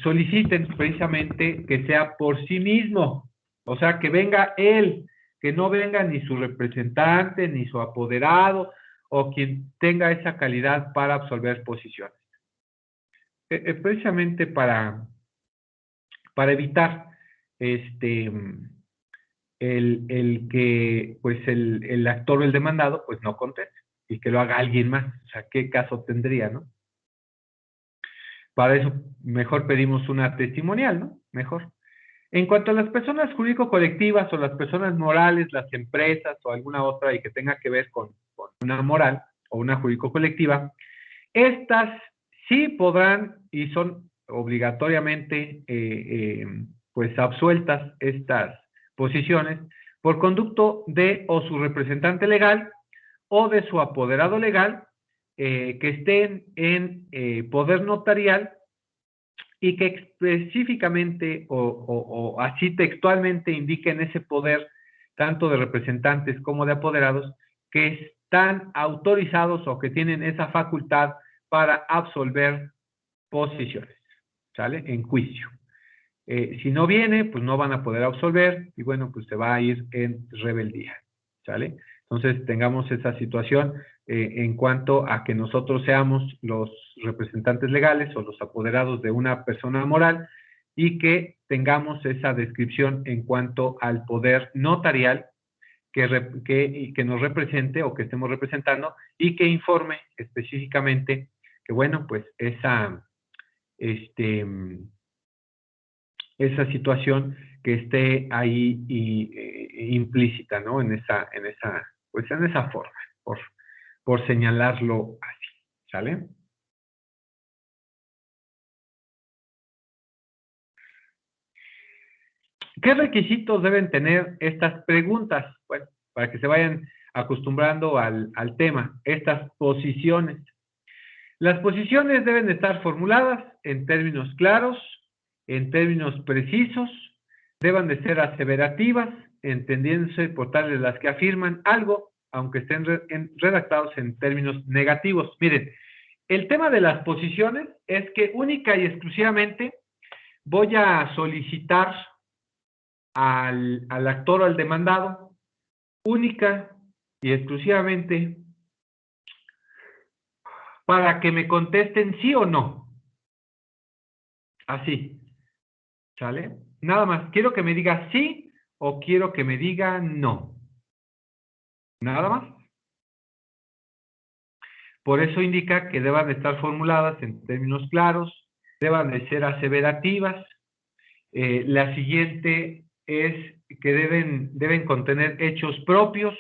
Speaker 1: soliciten precisamente que sea por sí mismo, o sea, que venga él, que no venga ni su representante, ni su apoderado, o quien tenga esa calidad para absolver posiciones. Precisamente para evitar el que pues el actor o el demandado pues no conteste y que lo haga alguien más. O sea, ¿qué caso tendría, no? Para eso mejor pedimos una testimonial, ¿no? Mejor. En cuanto a las personas jurídico-colectivas o las personas morales, las empresas o alguna otra y que tenga que ver con una moral o una jurídico-colectiva, estas sí podrán y son obligatoriamente pues absueltas estas posiciones por conducto de o su representante legal o de su apoderado legal que estén en poder notarial y que específicamente o así textualmente indiquen ese poder, tanto de representantes como de apoderados, que están autorizados o que tienen esa facultad para absolver posiciones, ¿sale? En juicio. Si no viene, pues no van a poder absolver y bueno, pues se va a ir en rebeldía, ¿sale? Entonces tengamos esa situación en cuanto a que nosotros seamos los representantes legales o los apoderados de una persona moral y que tengamos esa descripción en cuanto al poder notarial que nos represente o que estemos representando y que informe específicamente que, bueno, pues esa situación que esté ahí implícita, ¿no? En esa forma, por señalarlo así, ¿sale? ¿Qué requisitos deben tener estas preguntas? Bueno, para que se vayan acostumbrando al tema, estas posiciones. Las posiciones deben estar formuladas en términos claros, en términos precisos, deben de ser aseverativas, entendiéndose por tales las que afirman algo, aunque estén redactados en términos negativos. Miren, el tema de las posiciones es que única y exclusivamente voy a solicitar al actor o al demandado, única y exclusivamente para que me contesten sí o no. Así, ¿sale? Nada más, quiero que me diga sí o quiero que me diga no. Nada más. Por eso indica que deban de estar formuladas en términos claros, deban de ser aseverativas. La siguiente es que deben contener hechos propios.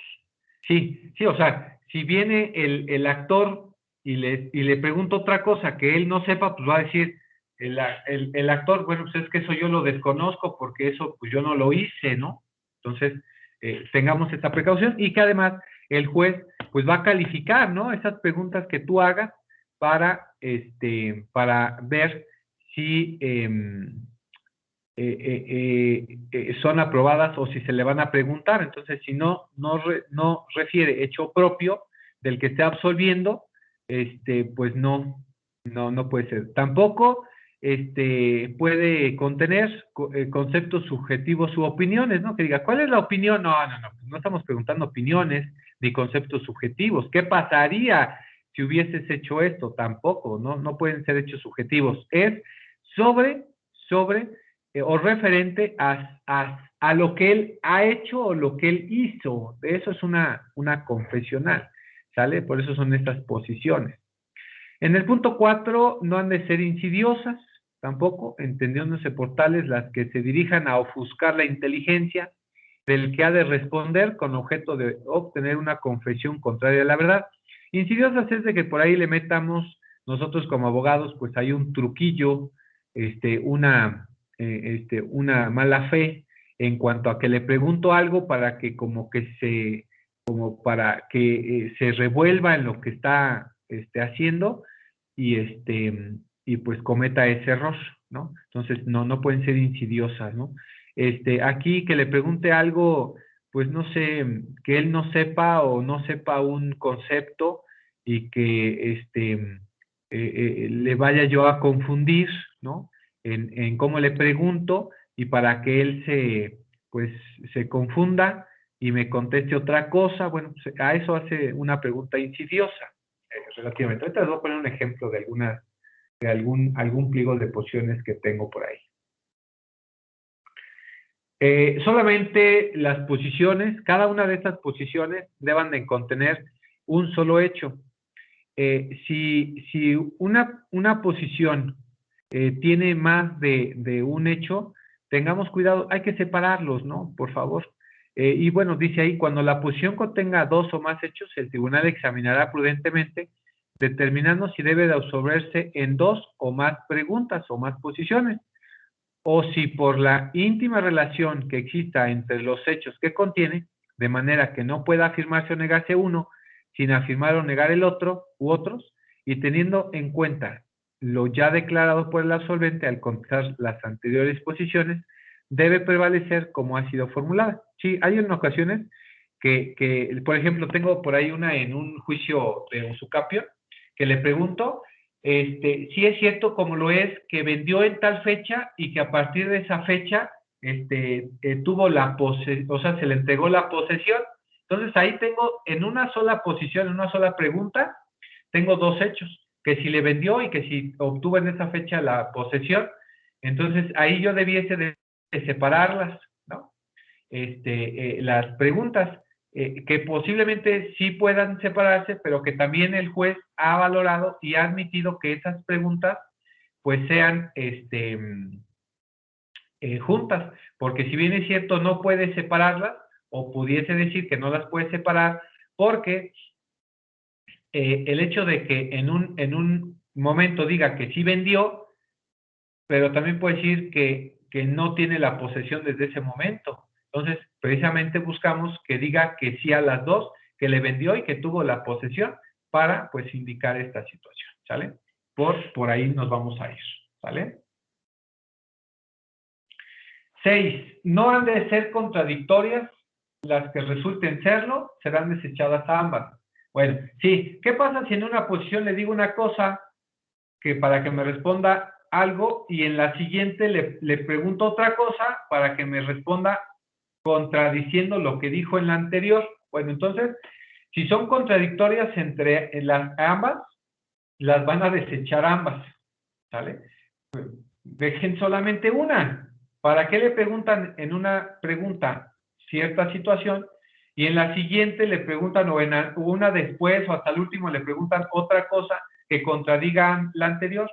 Speaker 1: Sí, o sea, si viene el actor y le pregunto otra cosa que él no sepa, pues va a decir el actor, bueno, pues es que eso yo lo desconozco porque eso pues yo no lo hice, ¿no? Entonces, tengamos esta precaución y que además el juez pues va a calificar, ¿no? Esas preguntas que tú hagas para ver si son aprobadas o si se le van a preguntar. Entonces, si no refiere hecho propio del que esté absolviendo, pues no puede ser. Tampoco puede contener conceptos subjetivos u opiniones, ¿no? Que diga, ¿cuál es la opinión? No estamos preguntando opiniones ni conceptos subjetivos. ¿Qué pasaría si hubieses hecho esto? Tampoco, no pueden ser hechos subjetivos. Es sobre o referente a lo que él ha hecho o lo que él hizo. Eso es una confesional, ¿sale? Por eso son estas posiciones. En el punto 4, no han de ser insidiosas, tampoco, entendiéndose por tales las que se dirijan a ofuscar la inteligencia del que ha de responder con objeto de obtener una confesión contraria a la verdad. Insidiosas es de que por ahí le metamos, nosotros como abogados, pues hay un truquillo, una mala fe en cuanto a que le pregunto algo para que para que se revuelva en lo que está haciendo y pues cometa ese error, ¿no? Entonces, no pueden ser insidiosas, ¿no? Aquí que le pregunte algo, pues no sé, que él no sepa o no sepa un concepto y que le vaya yo a confundir, ¿no? En cómo le pregunto y para que él se confunda y me conteste otra cosa, bueno, pues a eso hace una pregunta insidiosa, relativamente. Ahorita les voy a poner un ejemplo de algún pliego de posiciones que tengo por ahí. Solamente las posiciones, cada una de estas posiciones deban de contener un solo hecho. Si una posición tiene más de un hecho, tengamos cuidado, hay que separarlos, ¿no? Por favor. Y bueno, dice ahí, cuando la posición contenga dos o más hechos, el tribunal examinará prudentemente, determinando si debe de absolverse en dos o más preguntas o más posiciones, o si por la íntima relación que exista entre los hechos que contiene, de manera que no pueda afirmarse o negarse uno, sin afirmar o negar el otro u otros, y teniendo en cuenta lo ya declarado por el absolvente al contestar las anteriores posiciones, debe prevalecer como ha sido formulada. Sí, hay en ocasiones por ejemplo, tengo por ahí una en un juicio de usucapio, que le pregunto si es cierto como lo es que vendió en tal fecha y que a partir de esa fecha tuvo o sea, se le entregó la posesión. Entonces ahí tengo en una sola posición, en una sola pregunta, tengo dos hechos, que si le vendió y que si obtuvo en esa fecha la posesión. Entonces ahí yo debiese de separarlas, ¿no? Las preguntas que posiblemente sí puedan separarse, pero que también el juez ha valorado y ha admitido que esas preguntas pues sean juntas, porque si bien es cierto no puede separarlas, o pudiese decir que no las puede separar, porque el hecho de que en un momento diga que sí vendió, pero también puede decir que no tiene la posesión desde ese momento. Entonces, precisamente buscamos que diga que sí a las dos, que le vendió y que tuvo la posesión para, pues, indicar esta situación, ¿sale? Por ahí nos vamos a ir, ¿sale? 6. No han de ser contradictorias, las que resulten serlo, serán desechadas a ambas. Bueno, sí, ¿qué pasa si en una posición le digo una cosa que para que me responda algo y en la siguiente le pregunto otra cosa para que me responda contradiciendo lo que dijo en la anterior? Bueno, entonces, si son contradictorias entre ambas, las van a desechar ambas, ¿sale? Dejen solamente una. ¿Para qué le preguntan en una pregunta cierta situación y en la siguiente le preguntan, o en una después o hasta el último le preguntan otra cosa que contradiga la anterior?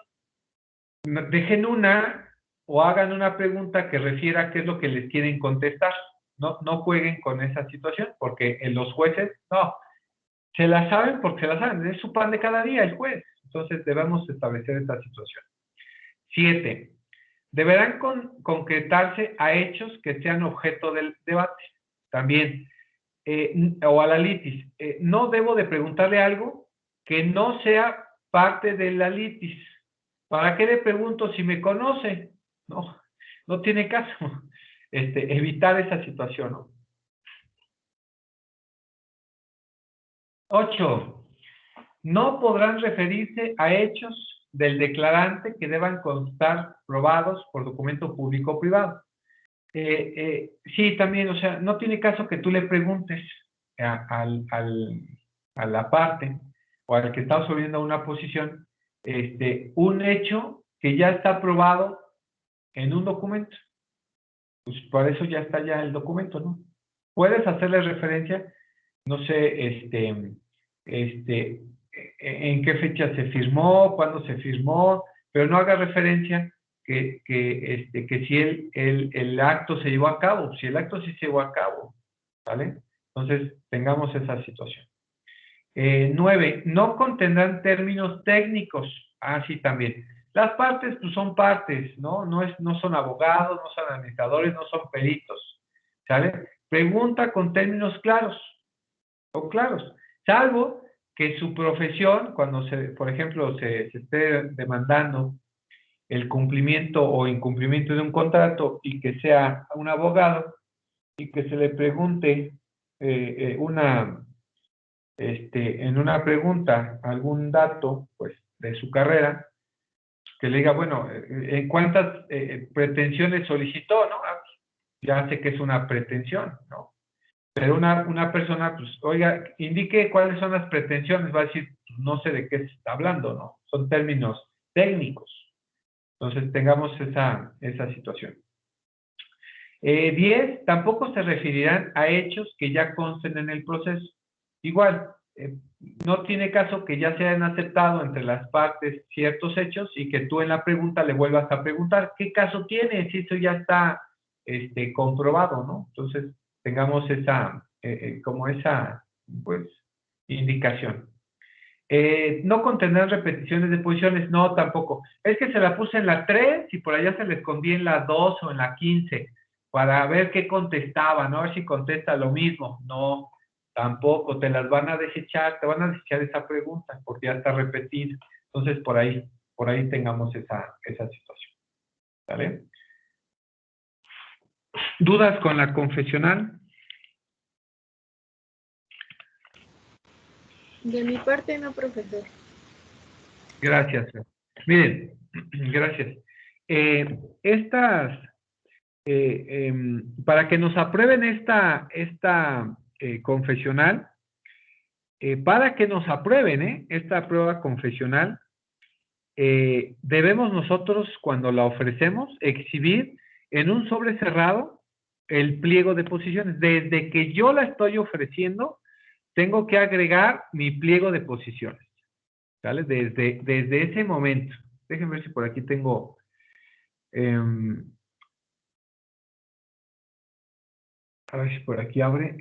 Speaker 1: Dejen una o hagan una pregunta que refiera a qué es lo que les quieren contestar. No jueguen con esa situación, porque los jueces, no, se la saben porque se la saben, es su pan de cada día el juez. Entonces debemos establecer esta situación. 7. Deberán concretarse a hechos que sean objeto del debate. También, o a la litis. No debo de preguntarle algo que no sea parte de la litis. ¿Para qué le pregunto si me conoce? No tiene caso. Evitar esa situación, ¿no? 8. No podrán referirse a hechos del declarante que deban constar probados por documento público o privado. Sí, también, o sea, no tiene caso que tú le preguntes a la parte o al que está absorbiendo una posición un hecho que ya está probado en un documento. Pues por eso ya está ya el documento, ¿no? Puedes hacerle referencia, no sé, en qué fecha se firmó, cuándo se firmó, pero no haga referencia que si el acto se llevó a cabo, si el acto sí se llevó a cabo, ¿vale? Entonces, tengamos esa situación. 9, no contendrán términos técnicos. Ah, sí, también. Las partes, pues son partes, ¿no? No son abogados, no son administradores, no son peritos, ¿sale? Pregunta con términos claros, o claros, salvo que su profesión, cuando por ejemplo, se esté demandando el cumplimiento o incumplimiento de un contrato y que sea un abogado y que se le pregunte en una pregunta algún dato, pues, de su carrera, que le diga, bueno, ¿en cuántas pretensiones solicitó, no? Ya sé que es una pretensión, ¿no? Pero una persona, pues, oiga, indique cuáles son las pretensiones, va a decir, no sé de qué se está hablando, ¿no? Son términos técnicos. Entonces, tengamos esa situación. 10, tampoco se referirán a hechos que ya consten en el proceso. Igual, no tiene caso que ya se hayan aceptado entre las partes ciertos hechos y que tú en la pregunta le vuelvas a preguntar, ¿qué caso tiene? Si eso ya está comprobado, ¿no? Entonces, tengamos esa, pues, indicación. No contendrán repeticiones de posiciones, no, tampoco. Es que se la puse en la 3 y por allá se la escondí en la 2 o en la 15 para ver qué contestaba, ¿no? A ver si contesta lo mismo. No, tampoco, te las van a desechar, te van a desechar esa pregunta porque ya está repetida. Entonces, por ahí tengamos esa situación. ¿Vale? ¿Dudas con la confesional?
Speaker 2: De mi parte no, profesor.
Speaker 1: Gracias. Miren, gracias. Para que nos aprueben esta confesional, para que nos aprueben esta prueba confesional, debemos nosotros, cuando la ofrecemos, exhibir en un sobre cerrado el pliego de posiciones. Desde que yo la estoy ofreciendo, tengo que agregar mi pliego de posiciones, ¿vale? Desde ese momento. Déjenme ver si por aquí tengo... a ver si por aquí abre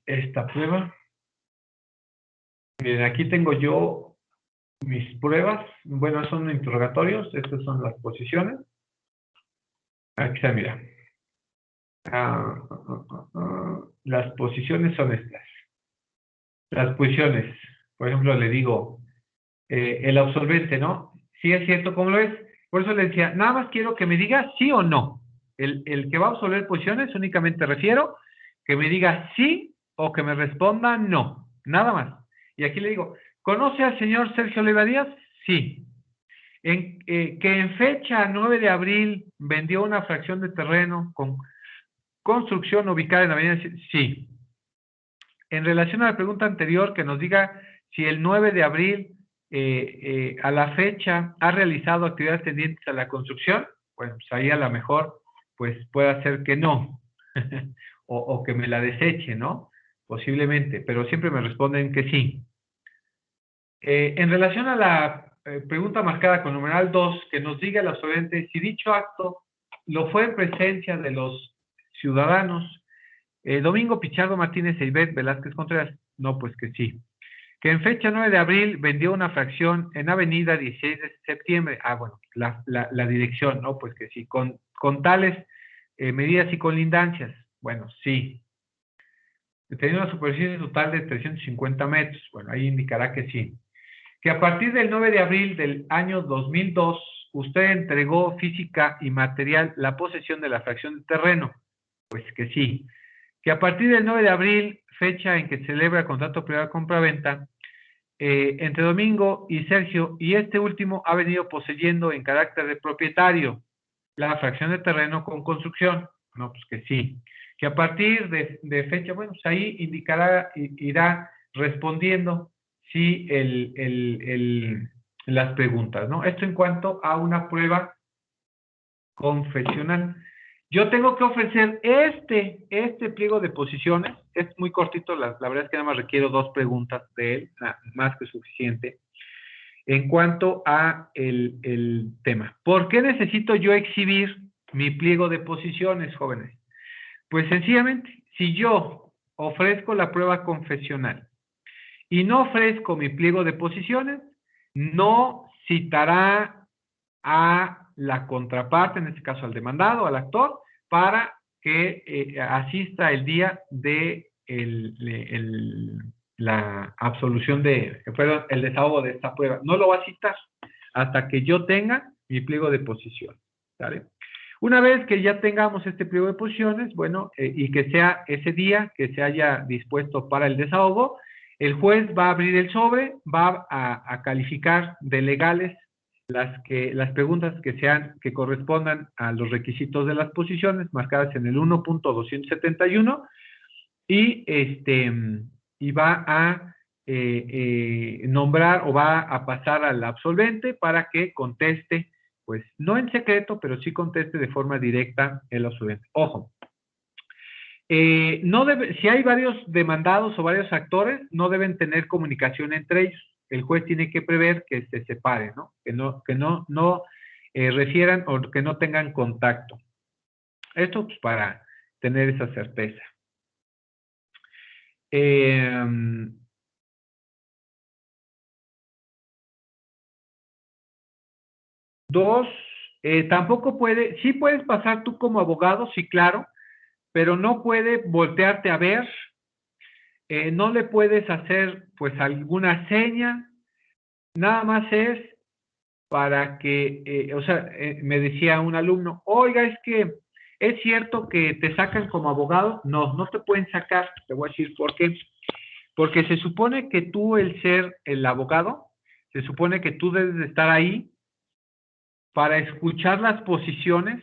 Speaker 1: esta prueba. Miren, aquí tengo yo mis pruebas. Bueno, son interrogatorios. Estas son las posiciones. Aquí está, mira. Las posiciones son estas. Las posiciones. Por ejemplo, le digo, el absolvente, ¿no? Sí es cierto, ¿cómo lo es? Por eso le decía, nada más quiero que me diga sí o no. El que va a absolver posiciones únicamente refiero que me diga sí o que me responda no. Nada más. Y aquí le digo, ¿conoce al señor Sergio Leiva Díaz? Sí. Que en fecha 9 de abril vendió una fracción de terreno con construcción ubicada en la avenida... Sí. En relación a la pregunta anterior, que nos diga si el 9 de abril a la fecha ha realizado actividades tendientes a la construcción, bueno, pues ahí a lo mejor pues puede ser que no, o que me la deseche, ¿no? Posiblemente, pero siempre me responden que sí. En relación a la pregunta marcada con numeral 2, que nos diga el absolvente si dicho acto lo fue en presencia de los ciudadanos Domingo Pichardo Martínez e Ivette Velázquez Contreras, no, pues que sí. Que en fecha 9 de abril vendió una fracción en avenida 16 de septiembre. Ah, bueno, la dirección, no, pues que sí. Con tales medidas y colindancias, bueno, sí. Tenía una superficie total de 350 metros, bueno, ahí indicará que sí. Que a partir del 9 de abril del año 2002, usted entregó física y material la posesión de la fracción de terreno, pues que sí. Que a partir del 9 de abril, fecha en que se celebra el contrato privado de compra-venta, entre Domingo y Sergio, y este último ha venido poseyendo en carácter de propietario la fracción de terreno con construcción. No, pues que sí. Que a partir de fecha, bueno, pues ahí indicará, irá respondiendo sí las preguntas, ¿no? Esto en cuanto a una prueba confesional. Yo tengo que ofrecer este pliego de posiciones, es muy cortito, la verdad es que nada más requiero 2 preguntas de él, más que suficiente, en cuanto a el tema. ¿Por qué necesito yo exhibir mi pliego de posiciones, jóvenes? Pues sencillamente, si yo ofrezco la prueba confesional y no ofrezco mi pliego de posiciones, no citará a la contraparte, en este caso al demandado, al actor, para que asista el día de la absolución perdón, el desahogo de esta prueba. No lo va a citar hasta que yo tenga mi pliego de posiciones, ¿vale? Una vez que ya tengamos este pliego de posiciones, bueno, y que sea ese día que se haya dispuesto para el desahogo, el juez va a abrir el sobre, va a calificar de legales las preguntas que correspondan a los requisitos de las posiciones marcadas en el 1.271 y va a nombrar o va a pasar al absolvente para que conteste, pues no en secreto, pero sí conteste de forma directa el absolvente. Ojo, si hay varios demandados o varios actores, no deben tener comunicación entre ellos. El juez tiene que prever que se separen, ¿no? Que no refieran o que no tengan contacto. Esto pues, para tener esa certeza. Dos, tampoco sí puedes pasar tú como abogado, sí, claro, pero no puede voltearte a ver, no le puedes hacer pues alguna seña, nada más es para que, o sea, me decía un alumno, oiga, es que es cierto que te sacan como abogado. No te pueden sacar, te voy a decir por qué. Porque se supone que tú, el ser el abogado, se supone que tú debes de estar ahí para escuchar las posiciones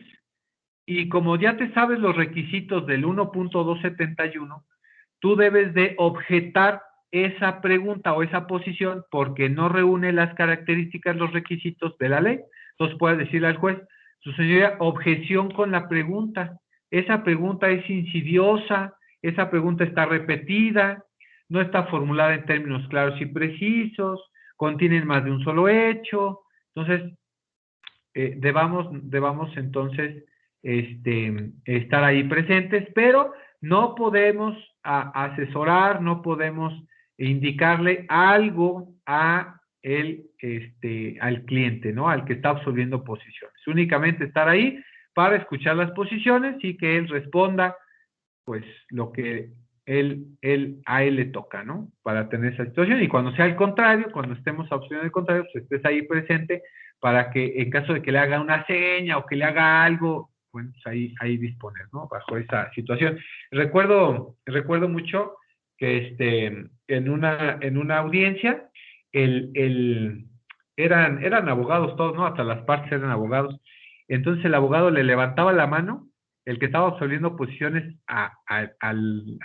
Speaker 1: y como ya te sabes los requisitos del 1.271, tú debes de objetar esa pregunta o esa posición porque no reúne las características, los requisitos de la ley. Entonces puedes decirle al juez, su señoría, objeción con la pregunta. Esa pregunta es insidiosa, esa pregunta está repetida, no está formulada en términos claros y precisos, contienen más de un solo hecho. Entonces, debamos entonces estar ahí presentes, pero no podemos asesorar, no podemos indicarle algo al cliente, ¿no? Al que está absolviendo posiciones. Únicamente estar ahí para escuchar las posiciones y que él responda, pues, lo que a él le toca, ¿no? Para tener esa situación. Y cuando sea el contrario, cuando estemos absolviendo el contrario, pues estés ahí presente para que en caso de que le haga una seña o que le haga algo, bueno, pues ahí disponer, ¿no? Bajo esa situación. Recuerdo mucho que en una audiencia, eran abogados todos, ¿no? Hasta las partes eran abogados. Entonces el abogado le levantaba la mano, el que estaba absolviendo posiciones al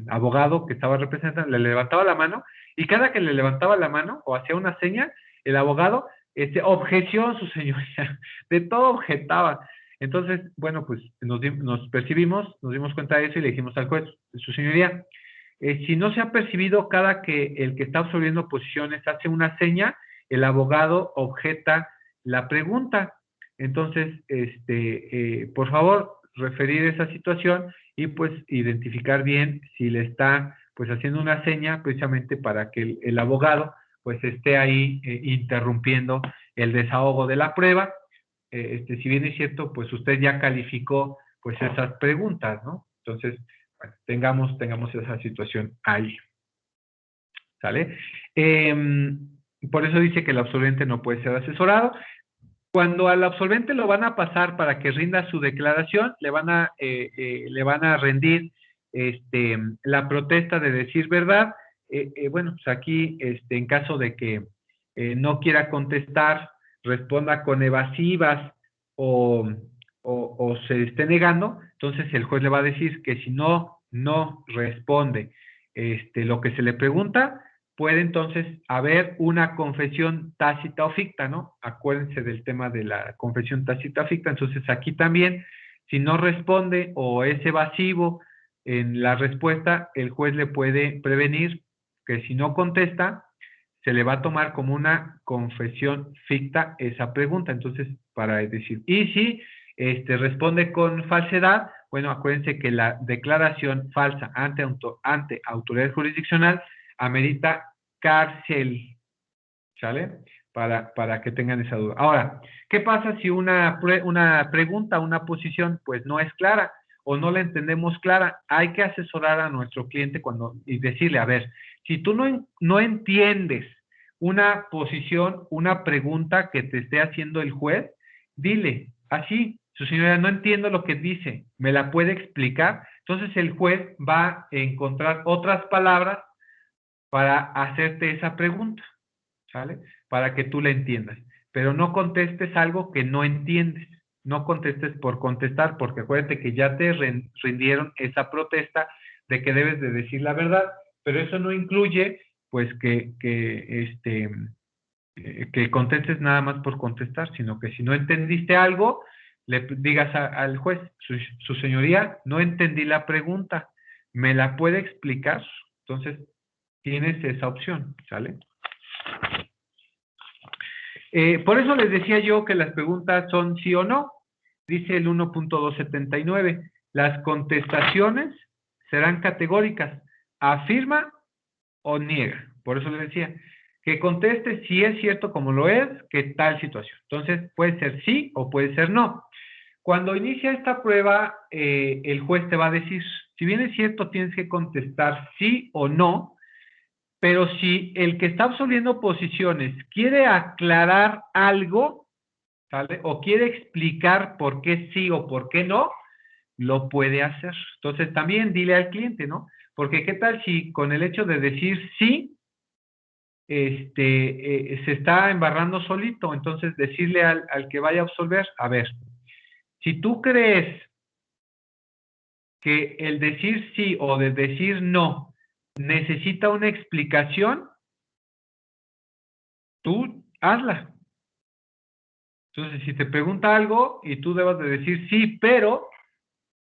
Speaker 1: abogado que estaba representando, le levantaba la mano, y cada que le levantaba la mano o hacía una seña, el abogado, objeción, su señoría, de todo objetaba. Entonces, bueno, pues nos dimos cuenta de eso y le dijimos al juez, su señoría, si no se ha percibido cada que el que está absolviendo posiciones hace una seña, el abogado objeta la pregunta. Entonces, por favor, referir esa situación y pues identificar bien si le está pues haciendo una seña precisamente para que el abogado pues esté ahí interrumpiendo el desahogo de la prueba. Si bien es cierto, pues usted ya calificó pues esas preguntas, ¿no? Entonces, bueno, tengamos esa situación ahí. ¿Sale? Por eso dice que el absolvente no puede ser asesorado. Cuando al absolvente lo van a pasar para que rinda su declaración, le van a rendir la protesta de decir verdad bueno, pues aquí, en caso de que no quiera contestar, responda con evasivas o se esté negando, entonces el juez le va a decir que si no responde lo que se le pregunta, puede entonces haber una confesión tácita o ficta, ¿no? Acuérdense del tema de la confesión tácita o ficta. Entonces aquí también, si no responde o es evasivo en la respuesta, el juez le puede prevenir que si no contesta, se le va a tomar como una confesión ficta esa pregunta. Entonces, para decir, y si responde con falsedad, bueno, acuérdense que la declaración falsa ante autoridad jurisdiccional amerita cárcel, ¿sale? Para que tengan esa duda. Ahora, ¿qué pasa si una pregunta, una posición, pues no es clara o no la entendemos clara? Hay que asesorar a nuestro cliente y decirle, a ver, si tú no entiendes una posición, una pregunta que te esté haciendo el juez, dile, así, su señoría, no entiendo lo que dice, ¿me la puede explicar? Entonces el juez va a encontrar otras palabras para hacerte esa pregunta, ¿sale? Para que tú la entiendas. Pero no contestes algo que no entiendes. No contestes por contestar, porque acuérdate que ya te rindieron esa protesta de que debes de decir la verdad, pero eso no incluye, pues, que contestes nada más por contestar, sino que si no entendiste algo, le digas al juez, su señoría, no entendí la pregunta, ¿me la puede explicar? Entonces, tienes esa opción, ¿sale? Por eso les decía yo que las preguntas son sí o no. Dice el 1.279, las contestaciones serán categóricas, afirma o niega. Por eso les decía, que conteste si es cierto como lo es, que tal situación. Entonces, puede ser sí o puede ser no. Cuando inicia esta prueba, el juez te va a decir, si bien es cierto, tienes que contestar sí o no, pero si el que está absolviendo posiciones quiere aclarar algo, ¿sale? O quiere explicar por qué sí o por qué no, lo puede hacer. Entonces, también dile al cliente, ¿no? Porque qué tal si con el hecho de decir sí, se está embarrando solito. Entonces, decirle al que vaya a absolver, a ver, si tú crees que el decir sí o de decir no necesita una explicación, tú hazla. Entonces, si te pregunta algo y tú debas de decir sí, pero,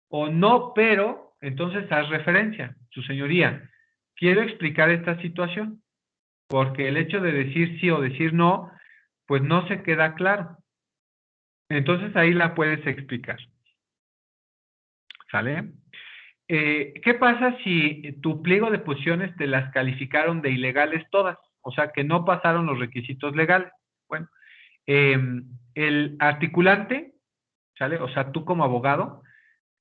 Speaker 1: o no, pero, entonces haz referencia. Su señoría, quiero explicar esta situación, porque el hecho de decir sí o decir no, pues no se queda claro. Entonces ahí la puedes explicar. ¿Sale? ¿Qué pasa si tu pliego de posiciones te las calificaron de ilegales todas? O sea, que no pasaron los requisitos legales. Bueno, el articulante, ¿sale? O sea, tú como abogado,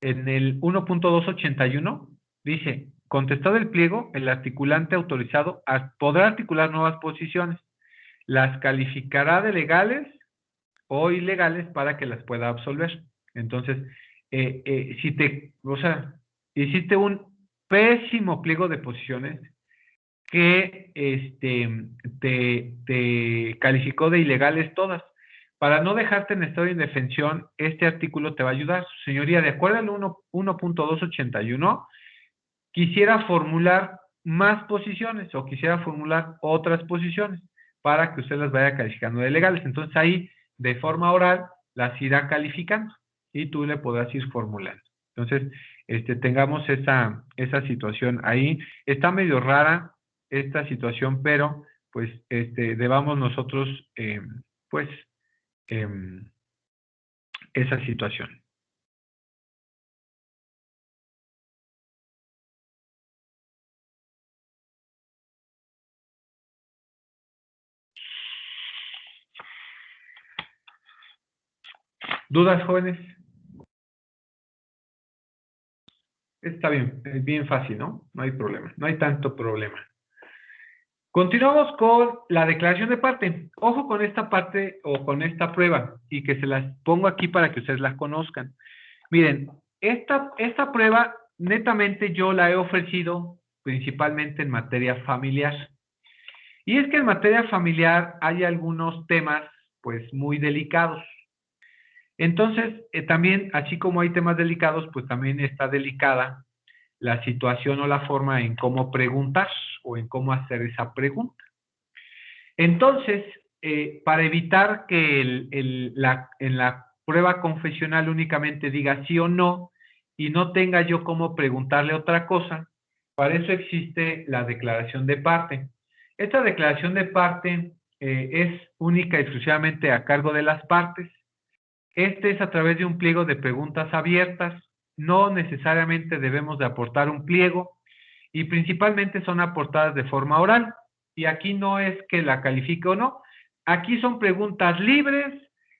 Speaker 1: en el 1.281 dice, contestado el pliego, el articulante autorizado podrá articular nuevas posiciones. Las calificará de legales o ilegales para que las pueda absolver. Entonces, o sea, hiciste un pésimo pliego de posiciones que te calificó de ilegales todas. Para no dejarte en estado de indefensión, este artículo te va a ayudar. Señoría, de acuerdo al 1.281, quisiera formular más posiciones o quisiera formular otras posiciones para que usted las vaya calificando de legales. Entonces ahí, de forma oral, las irá calificando y tú le podrás ir formulando. Entonces, tengamos esa situación ahí. Está medio rara esta situación, pero pues debamos nosotros, pues, esa situación. ¿Dudas, jóvenes? Está bien, es bien fácil, ¿no? No hay problema, no hay tanto problema. Continuamos con la declaración de parte. Ojo con esta parte o con esta prueba y que se las pongo aquí para que ustedes las conozcan. Miren, esta prueba netamente yo la he ofrecido principalmente en materia familiar. Y es que en materia familiar hay algunos temas, pues, muy delicados. Entonces, también, así como hay temas delicados, pues también está delicada la situación o la forma en cómo preguntar o en cómo hacer esa pregunta. Entonces, para evitar que en la prueba confesional únicamente diga sí o no y no tenga yo cómo preguntarle otra cosa, para eso existe la declaración de parte. Esta declaración de parte es única y exclusivamente a cargo de las partes. Este es a través de un pliego de preguntas abiertas. No necesariamente debemos de aportar un pliego y principalmente son aportadas de forma oral. Y aquí no es que la califique o no. Aquí son preguntas libres.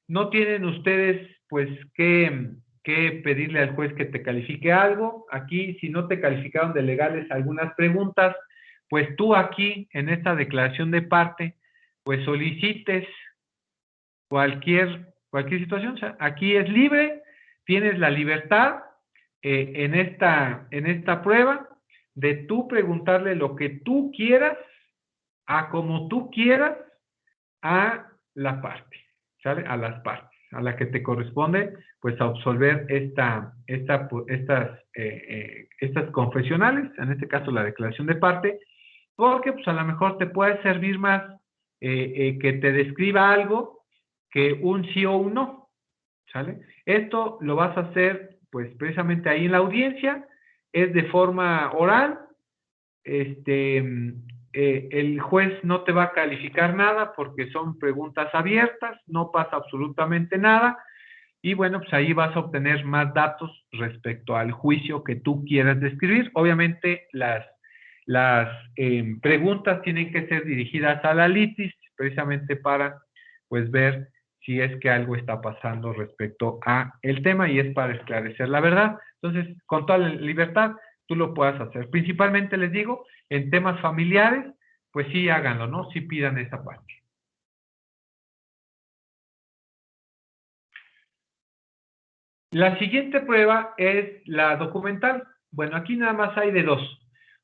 Speaker 1: No tienen ustedes pues que pedirle al juez que te califique algo. Aquí, si no te calificaron de legales algunas preguntas, pues tú aquí, en esta declaración de parte, pues solicites cualquier situación. O sea, aquí es libre, tienes la libertad en esta prueba de tú preguntarle lo que tú quieras, a como tú quieras, a la parte, ¿sale? A las partes, a la que te corresponde, pues, absolver estas confesionales, en este caso la declaración de parte, porque pues a lo mejor te puede servir más que te describa algo que un sí o un no, ¿sale? Esto lo vas a hacer, pues, precisamente ahí en la audiencia, es de forma oral, el juez no te va a calificar nada porque son preguntas abiertas, no pasa absolutamente nada, y bueno, pues ahí vas a obtener más datos respecto al juicio que tú quieras describir. Obviamente las preguntas tienen que ser dirigidas a la litis, precisamente para, pues, ver si es que algo está pasando respecto a el tema y es para esclarecer la verdad. Entonces, con toda la libertad, tú lo puedas hacer. Principalmente les digo, en temas familiares, pues sí háganlo, ¿no? Sí pidan esa parte. La siguiente prueba es la documental. Bueno, aquí nada más hay de dos.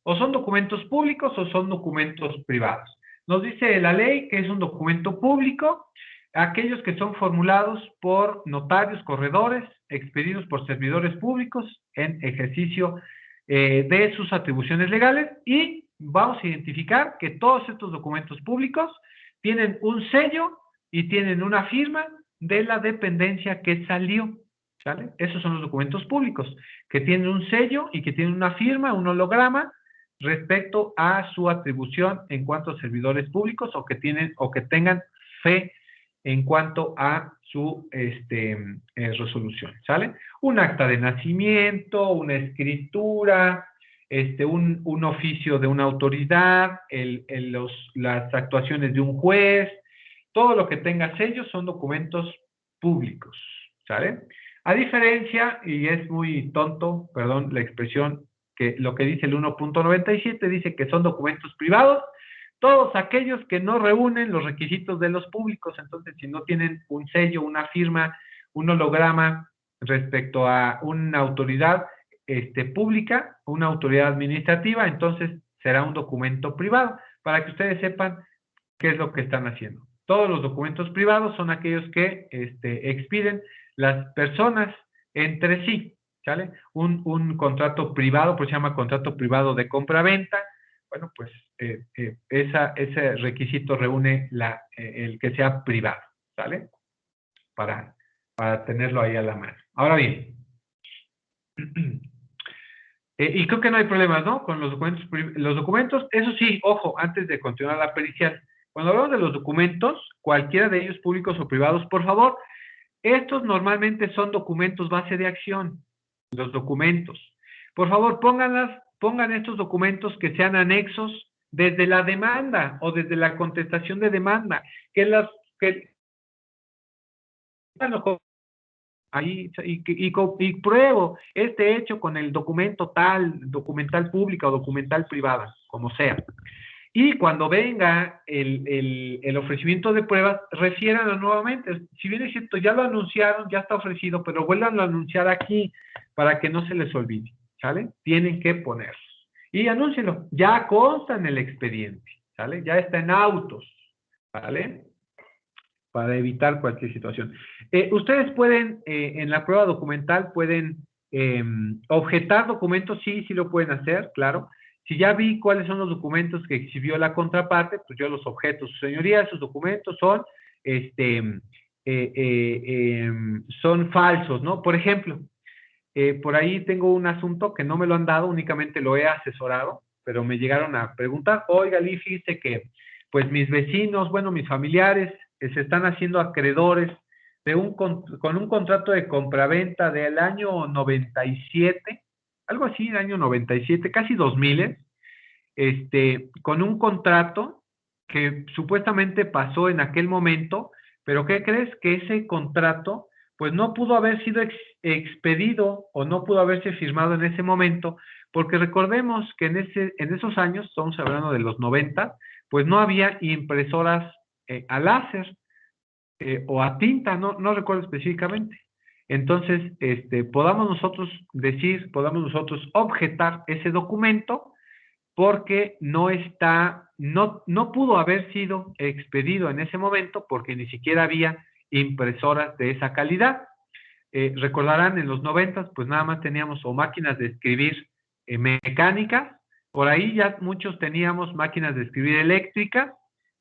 Speaker 1: O son documentos públicos o son documentos privados. Nos dice la ley que es un documento público aquellos que son formulados por notarios, corredores, expedidos por servidores públicos en ejercicio de sus atribuciones legales, y vamos a identificar que todos estos documentos públicos tienen un sello y tienen una firma de la dependencia que salió. ¿Sale? Esos son los documentos públicos, que tienen un sello y que tienen una firma, un holograma, respecto a su atribución en cuanto a servidores públicos o que tengan fe en cuanto a su resolución, ¿sale? Un acta de nacimiento, una escritura, un oficio de una autoridad, las actuaciones de un juez, todo lo que tenga sellos son documentos públicos, ¿sale? A diferencia, y es muy tonto, perdón la expresión, que lo que dice el 1.97 dice que son documentos privados, todos aquellos que no reúnen los requisitos de los públicos. Entonces, si no tienen un sello, una firma, un holograma respecto a una autoridad pública, una autoridad administrativa, entonces será un documento privado, para que ustedes sepan qué es lo que están haciendo. Todos los documentos privados son aquellos que expiden las personas entre sí, ¿sale? Un contrato privado, pues se llama contrato privado de compra-venta. Bueno, pues ese requisito reúne el que sea privado, ¿sale? Para tenerlo ahí a la mano. Ahora bien, y creo que no hay problemas, ¿no? Con los documentos, eso sí, ojo, antes de continuar la pericial, cuando hablamos de los documentos, cualquiera de ellos, públicos o privados, por favor, estos normalmente son documentos base de acción, los documentos. Por favor, pongan estos documentos que sean anexos desde la demanda o desde la contestación de demanda, ahí y pruebo este hecho con el documento tal, documental pública o documental privada, como sea. Y cuando venga el ofrecimiento de pruebas, refiéranlo nuevamente. Si bien es cierto, ya lo anunciaron, ya está ofrecido, pero vuelvan a anunciar aquí para que no se les olvide, ¿sale? Tienen que ponerlos. y anúncielo. Ya consta en el expediente, ¿sale? Ya está en autos, ¿vale? Para evitar cualquier situación. Ustedes pueden, en la prueba documental, pueden objetar documentos, sí, sí lo pueden hacer, claro. Si ya vi cuáles son los documentos que exhibió la contraparte, pues yo los objeto. Su señoría, esos documentos son falsos, ¿no? Por ejemplo, por ahí tengo un asunto que no me lo han dado, únicamente lo he asesorado, pero me llegaron a preguntar, oiga, Lee, fíjese que pues mis vecinos, bueno, mis familiares, se están haciendo acreedores con un contrato de compraventa del año 97, algo así, del año 97, casi 2000, con un contrato que supuestamente pasó en aquel momento, pero ¿qué crees? Que ese contrato pues no pudo haber sido expedido o no pudo haberse firmado en ese momento, porque recordemos que en esos años, estamos hablando de los 90, pues no había impresoras a láser o a tinta, no recuerdo específicamente. Entonces, podamos nosotros objetar ese documento porque no pudo haber sido expedido en ese momento porque ni siquiera había impresoras de esa calidad. Recordarán, en los 90, pues nada más teníamos o máquinas de escribir mecánicas, por ahí ya muchos teníamos máquinas de escribir eléctricas,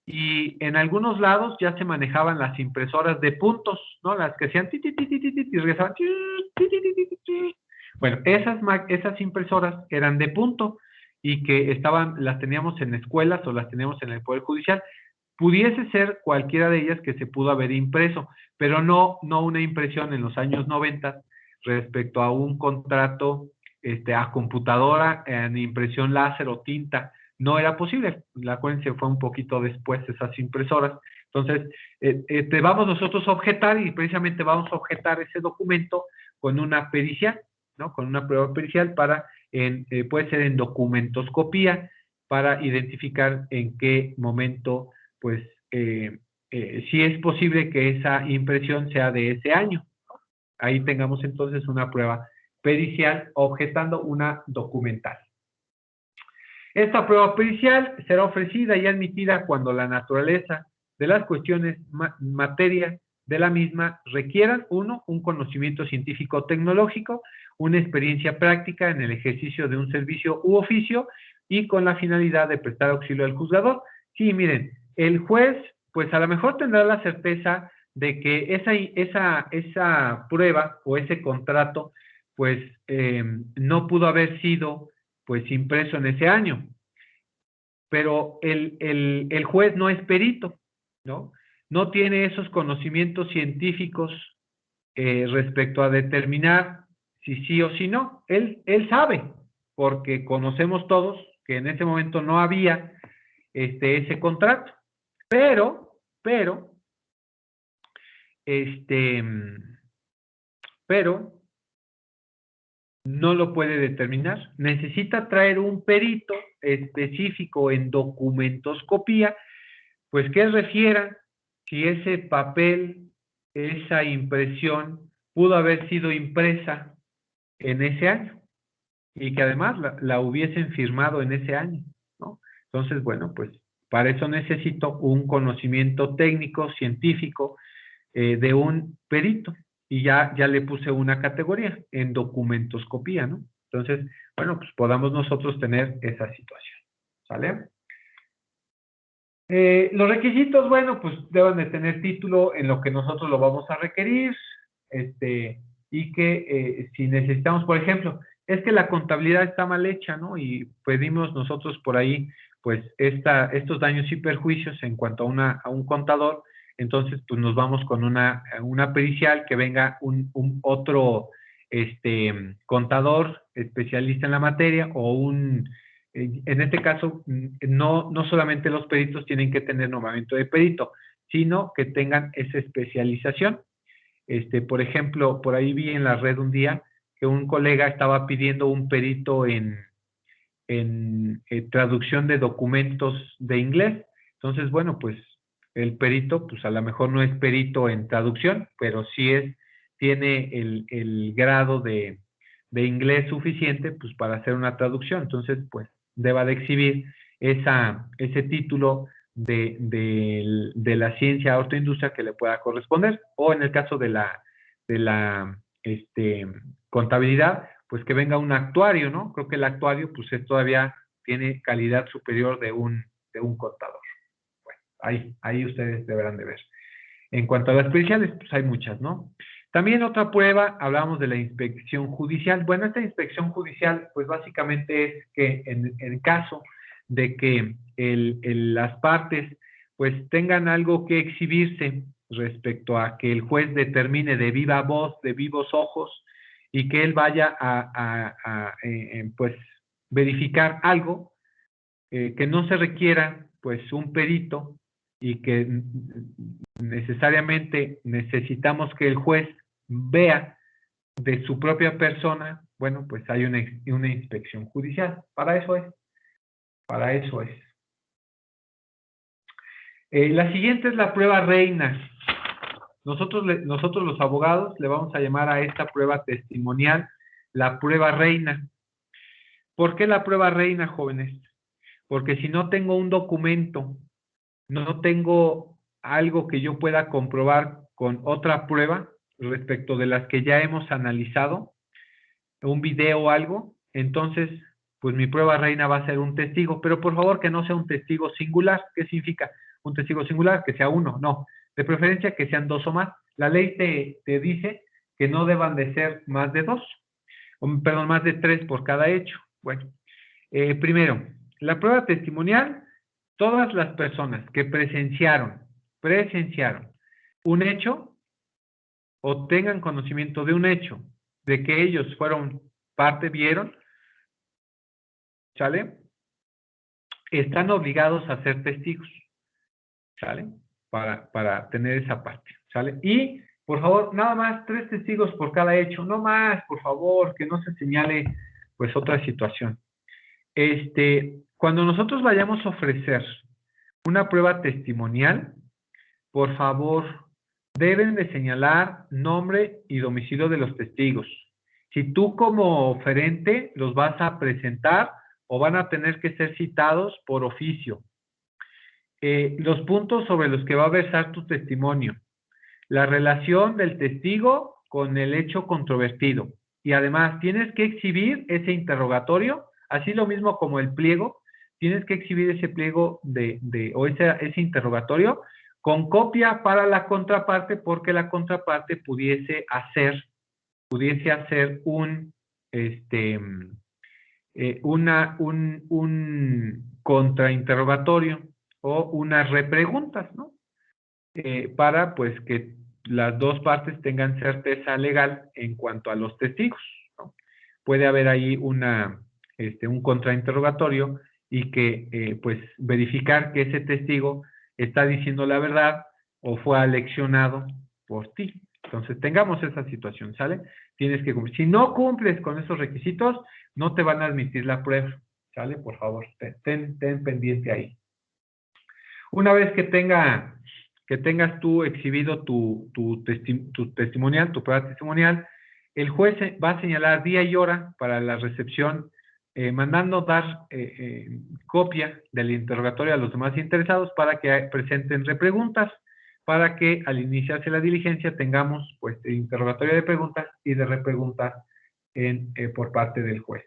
Speaker 1: y en algunos lados ya se manejaban las impresoras de puntos, ¿no? Las que hacían y regresaban. Bueno, esas impresoras eran de punto y que las teníamos en escuelas o las teníamos en el Poder Judicial. Pudiese ser cualquiera de ellas que se pudo haber impreso, pero no una impresión en los años 90 respecto a un contrato a computadora en impresión láser o tinta. No era posible. Acuérdense, fue un poquito después de esas impresoras. Entonces, te vamos nosotros a objetar y precisamente vamos a objetar ese documento con una pericial, ¿no? Con una prueba pericial puede ser en documentoscopía, para identificar en qué momento, pues, si es posible que esa impresión sea de ese año. Ahí tengamos entonces una prueba pericial objetando una documental. Esta prueba pericial será ofrecida y admitida cuando la naturaleza de las cuestiones materia de la misma requieran, uno, un conocimiento científico tecnológico, una experiencia práctica en el ejercicio de un servicio u oficio y con la finalidad de prestar auxilio al juzgador. Sí, miren, el juez, pues a lo mejor tendrá la certeza de que esa prueba o ese contrato, pues no pudo haber sido pues impreso en ese año, pero el juez no es perito, ¿no? No tiene esos conocimientos científicos respecto a determinar si sí o si no. Él sabe, porque conocemos todos que en ese momento no había ese contrato, pero no lo puede determinar. Necesita traer un perito específico en documentoscopía, pues que refiera si ese papel, esa impresión, pudo haber sido impresa en ese año y que además la hubiesen firmado en ese año, ¿no? Entonces, bueno, pues para eso necesito un conocimiento técnico, científico, de un perito. Y ya le puse una categoría en documentoscopía, ¿no? Entonces, bueno, pues podamos nosotros tener esa situación, ¿sale? Los requisitos, bueno, pues deben de tener título en lo que nosotros lo vamos a requerir, y que si necesitamos, por ejemplo, es que la contabilidad está mal hecha, ¿no? Y pedimos nosotros por ahí, pues, estos daños y perjuicios en cuanto a un contador. Entonces, pues nos vamos con una pericial, que venga otro contador especialista en la materia, o en este caso, no solamente los peritos tienen que tener nombramiento de perito, sino que tengan esa especialización. Por ejemplo, por ahí vi en la red un día que un colega estaba pidiendo un perito en traducción de documentos de inglés. Entonces, bueno, pues el perito, pues a lo mejor no es perito en traducción, pero sí tiene el grado de inglés suficiente, pues para hacer una traducción. Entonces, pues deba de exhibir ese título de la ciencia autoindustria que le pueda corresponder, o en el caso de la contabilidad, pues que venga un actuario, ¿no? Creo que el actuario, pues todavía tiene calidad superior de un contador. Bueno, ahí ustedes deberán de ver. En cuanto a las periciales, pues hay muchas, ¿no? También otra prueba, hablábamos de la inspección judicial. Bueno, esta inspección judicial, pues básicamente es que en caso de que las partes, pues tengan algo que exhibirse respecto a que el juez determine de viva voz, de vivos ojos, y que él vaya pues, verificar algo, que no se requiera, pues, un perito, y que necesariamente necesitamos que el juez vea de su propia persona, bueno, pues hay una inspección judicial. Para eso es. Para eso es. La siguiente es la prueba reina. Nosotros los abogados le vamos a llamar a esta prueba testimonial la prueba reina. ¿Por qué la prueba reina, jóvenes? Porque si no tengo un documento, no tengo algo que yo pueda comprobar con otra prueba respecto de las que ya hemos analizado, un video o algo, entonces, pues mi prueba reina va a ser un testigo, pero por favor que no sea un testigo singular. ¿Qué significa un testigo singular? Que sea uno, no, de preferencia que sean dos o más. La ley te dice que no deban de ser más de dos, perdón, más de tres por cada hecho. Bueno, primero, la prueba testimonial, todas las personas que presenciaron un hecho o tengan conocimiento de un hecho, de que ellos fueron parte, vieron, ¿sale? Están obligados a ser testigos, ¿sale? Para tener esa parte, ¿sale? Y, por favor, nada más 3 testigos por cada hecho, no más, por favor, que no se señale, pues, otra situación. Cuando nosotros vayamos a ofrecer una prueba testimonial, por favor, deben de señalar nombre y domicilio de los testigos. Si tú como oferente los vas a presentar o van a tener que ser citados por oficio. Los puntos sobre los que va a versar tu testimonio. La relación del testigo con el hecho controvertido. Y además, tienes que exhibir ese interrogatorio, así lo mismo como el pliego, tienes que exhibir ese pliego o ese interrogatorio con copia para la contraparte, porque la contraparte pudiese hacer un contrainterrogatorio o unas repreguntas, ¿no? Para, pues, que las dos partes tengan certeza legal en cuanto a los testigos, ¿no? Puede haber ahí un contrainterrogatorio y que, pues, verificar que ese testigo está diciendo la verdad o fue aleccionado por ti. Entonces, tengamos esa situación, ¿sale? Tienes que cumplir. Si no cumples con esos requisitos, no te van a admitir la prueba, ¿sale? Por favor, ten pendiente ahí. Una vez que tengas tú exhibido tu testimonial, tu prueba testimonial, el juez va a señalar día y hora para la recepción, mandando dar copia del interrogatorio a los demás interesados para que presenten repreguntas, para que al iniciarse la diligencia tengamos, pues, el interrogatorio de preguntas y de repreguntas por parte del juez.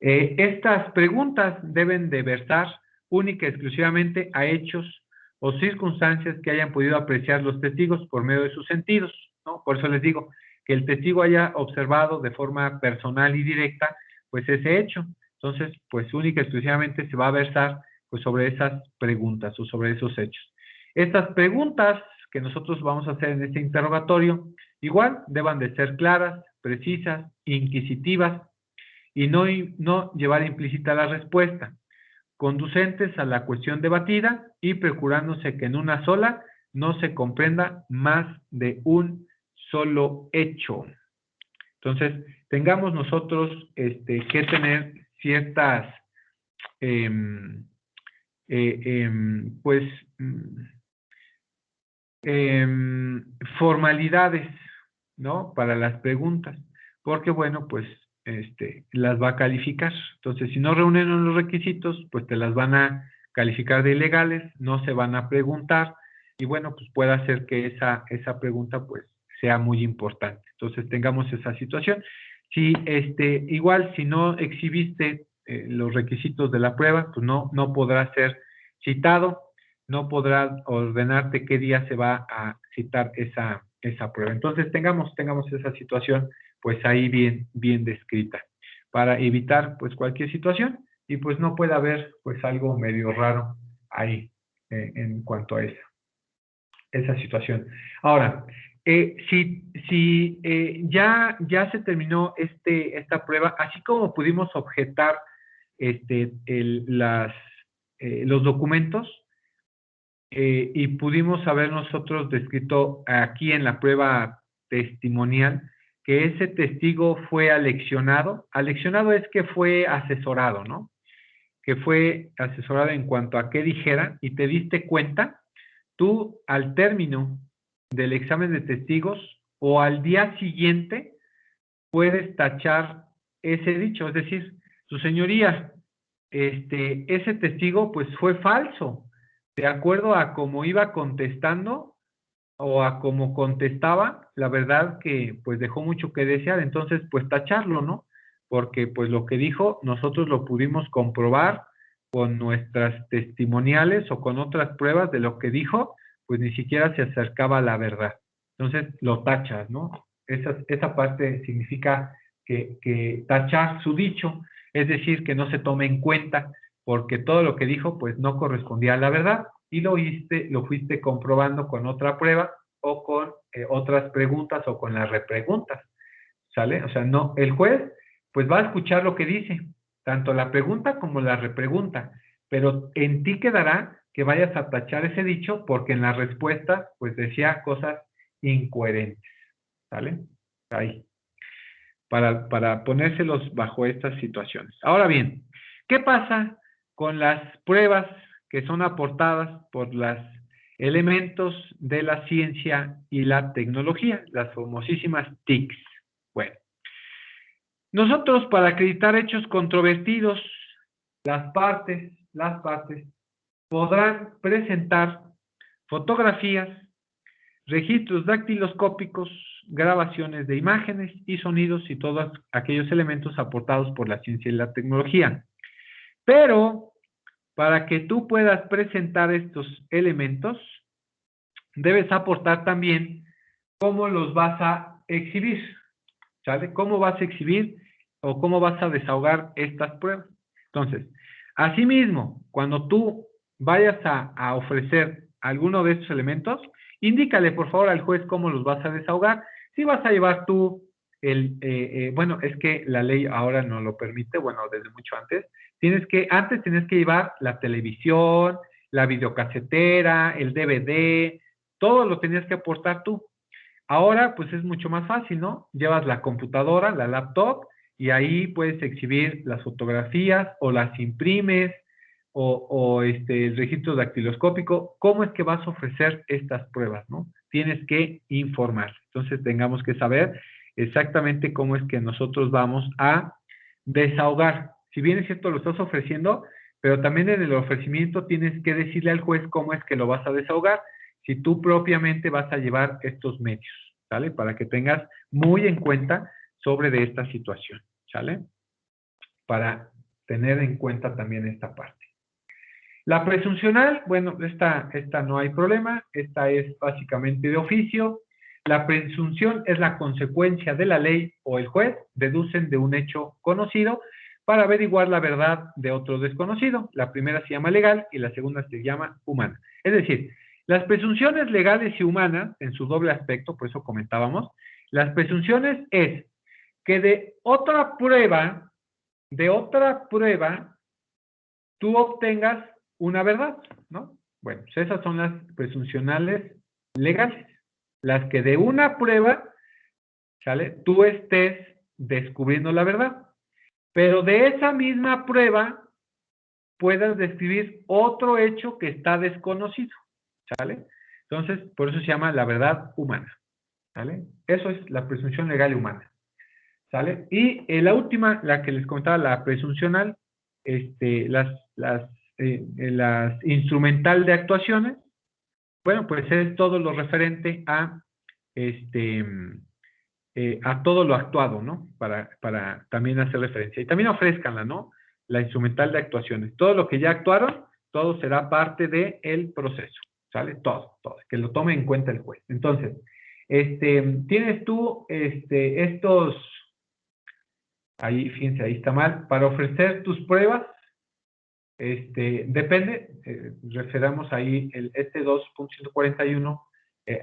Speaker 1: Estas preguntas deben de versar única y exclusivamente a hechos o circunstancias que hayan podido apreciar los testigos por medio de sus sentidos, ¿no? Por eso les digo que el testigo haya observado de forma personal y directa, pues, ese hecho. Entonces, pues, única y exclusivamente se va a versar, pues, sobre esas preguntas o sobre esos hechos. Estas preguntas que nosotros vamos a hacer en este interrogatorio, igual deban de ser claras, precisas, inquisitivas, y no llevar implícita la respuesta, conducentes a la cuestión debatida y procurándose que en una sola no se comprenda más de un solo hecho. Entonces, tengamos nosotros que tener ciertas pues formalidades, ¿no? Para las preguntas, porque, bueno, pues las va a calificar. Entonces, si no reúnen los requisitos, pues te las van a calificar de ilegales, no se van a preguntar, y bueno, pues puede hacer que esa pregunta pues sea muy importante. Entonces, tengamos esa situación. Si igual si no exhibiste los requisitos de la prueba, pues no podrá ser citado, no podrá ordenarte qué día se va a citar esa prueba. Entonces, tengamos esa situación pues ahí bien descrita, para evitar pues cualquier situación y pues no puede haber pues algo medio raro ahí en cuanto a esa situación. Ahora, si ya se terminó esta prueba, así como pudimos objetar los documentos y pudimos haber nosotros descrito aquí en la prueba testimonial que ese testigo fue aleccionado. Aleccionado es que fue asesorado, ¿no? Que fue asesorado en cuanto a qué dijera y te diste cuenta, tú al término del examen de testigos o al día siguiente puedes tachar ese dicho, es decir, su señoría, ese testigo pues fue falso, de acuerdo a cómo iba contestando o a cómo contestaba, la verdad que pues dejó mucho que desear, entonces pues tacharlo, ¿no? Porque pues lo que dijo nosotros lo pudimos comprobar con nuestras testimoniales o con otras pruebas de lo que dijo, pues ni siquiera se acercaba a la verdad. Entonces lo tachas, ¿no? Esa parte significa que tachar su dicho, es decir, que no se tome en cuenta porque todo lo que dijo pues no correspondía a la verdad y lo fuiste comprobando con otra prueba o con otras preguntas o con las repreguntas, ¿sale? O sea, no, el juez pues va a escuchar lo que dice, tanto la pregunta como la repregunta, pero en ti quedará que vayas a tachar ese dicho porque en la respuesta pues decía cosas incoherentes, ¿sale? Ahí, para ponérselos bajo estas situaciones. Ahora bien, ¿qué pasa con las pruebas que son aportadas por los elementos de la ciencia y la tecnología, las famosísimas TICs? Bueno, nosotros para acreditar hechos controvertidos, las partes podrán presentar fotografías, registros dactiloscópicos, grabaciones de imágenes y sonidos y todos aquellos elementos aportados por la ciencia y la tecnología. Pero para que tú puedas presentar estos elementos, debes aportar también cómo los vas a exhibir, ¿sale? ¿Cómo vas a exhibir o cómo vas a desahogar estas pruebas? Entonces, asimismo, cuando tú vayas a ofrecer alguno de estos elementos, indícale por favor al juez cómo los vas a desahogar. Si vas a llevar tú bueno, es que la ley ahora no lo permite, bueno, desde mucho antes, antes tienes que llevar la televisión, la videocasetera, el DVD, todo lo tenías que aportar tú. Ahora, pues es mucho más fácil, ¿no? Llevas la computadora, la laptop, y ahí puedes exhibir las fotografías o las imprimes o el registro dactiloscópico. ¿Cómo es que vas a ofrecer estas pruebas, no? Tienes que informar. Entonces, tengamos que saber exactamente cómo es que nosotros vamos a desahogar. Si bien es cierto, lo estás ofreciendo, pero también en el ofrecimiento tienes que decirle al juez cómo es que lo vas a desahogar si tú propiamente vas a llevar estos medios, ¿sale? Para que tengas muy en cuenta sobre de esta situación, ¿sale? Para tener en cuenta también esta parte. La presuncional, bueno, esta no hay problema, esta es básicamente de oficio. La presunción es la consecuencia de la ley o el juez deducen de un hecho conocido para averiguar la verdad de otro desconocido. La primera se llama legal y la segunda se llama humana. Es decir, las presunciones legales y humanas, en su doble aspecto, por eso comentábamos, las presunciones es que de otra prueba, tú obtengas una verdad, ¿no? Bueno, pues esas son las presuncionales legales. Las que de una prueba, ¿sale? Tú estés descubriendo la verdad. Pero de esa misma prueba puedas describir otro hecho que está desconocido, ¿sale? Entonces, por eso se llama la verdad humana, ¿sale? Eso es la presunción legal y humana, ¿sale? Y la última, la que les comentaba, la presuncional, las instrumental de actuaciones, bueno, pues es todo lo referente a todo lo actuado, ¿no? Para también hacer referencia. Y también ofrezcanla, ¿no? La instrumental de actuaciones. Todo lo que ya actuaron, todo será parte del proceso, ¿sale? Todo, que lo tome en cuenta el juez. Entonces, tienes tú estos, ahí, fíjense, ahí está mal, para ofrecer tus pruebas, depende, referamos ahí, este 2.141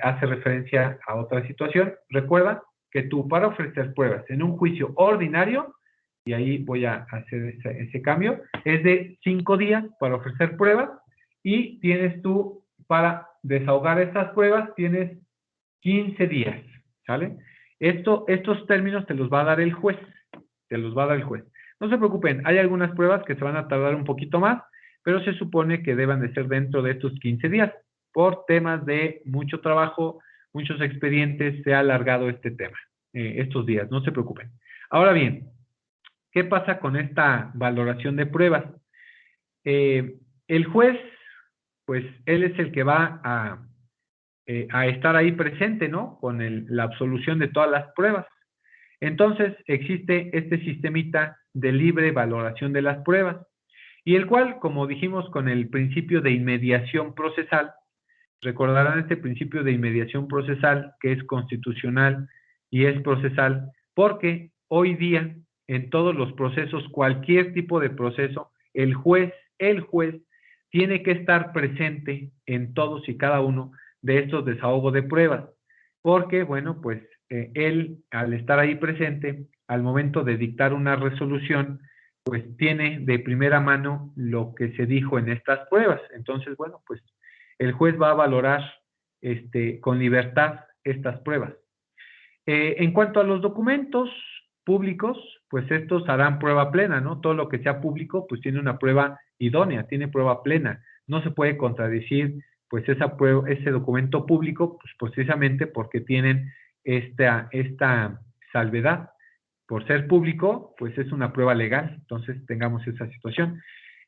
Speaker 1: hace referencia a otra situación. Recuerda que tú para ofrecer pruebas en un juicio ordinario, y ahí voy a hacer ese cambio, es de 5 días para ofrecer pruebas, y tienes tú para desahogar estas pruebas, tienes 15 días, ¿sale? Estos términos te los va a dar el juez, No se preocupen, hay algunas pruebas que se van a tardar un poquito más, pero se supone que deban de ser dentro de estos 15 días. Por temas de mucho trabajo, muchos expedientes, se ha alargado este tema, estos días, no se preocupen. Ahora bien, ¿qué pasa con esta valoración de pruebas? El juez, pues él es el que va a estar ahí presente, ¿no? Con la absolución de todas las pruebas. Entonces, existe este sistemita de libre valoración de las pruebas, y el cual, como dijimos con el principio de inmediación procesal, recordarán este principio de inmediación procesal que es constitucional y es procesal, porque hoy día, en todos los procesos, cualquier tipo de proceso, el juez tiene que estar presente en todos y cada uno de estos desahogos de pruebas, porque, bueno, pues él, al estar ahí presente, al momento de dictar una resolución, pues tiene de primera mano lo que se dijo en estas pruebas. Entonces, bueno, pues el juez va a valorar con libertad estas pruebas. En cuanto a los documentos públicos, pues estos harán prueba plena, ¿no? Todo lo que sea público, pues tiene una prueba idónea, tiene prueba plena. No se puede contradecir, pues, ese documento público, pues precisamente porque tienen esta salvedad. Por ser público, pues es una prueba legal, entonces tengamos esa situación.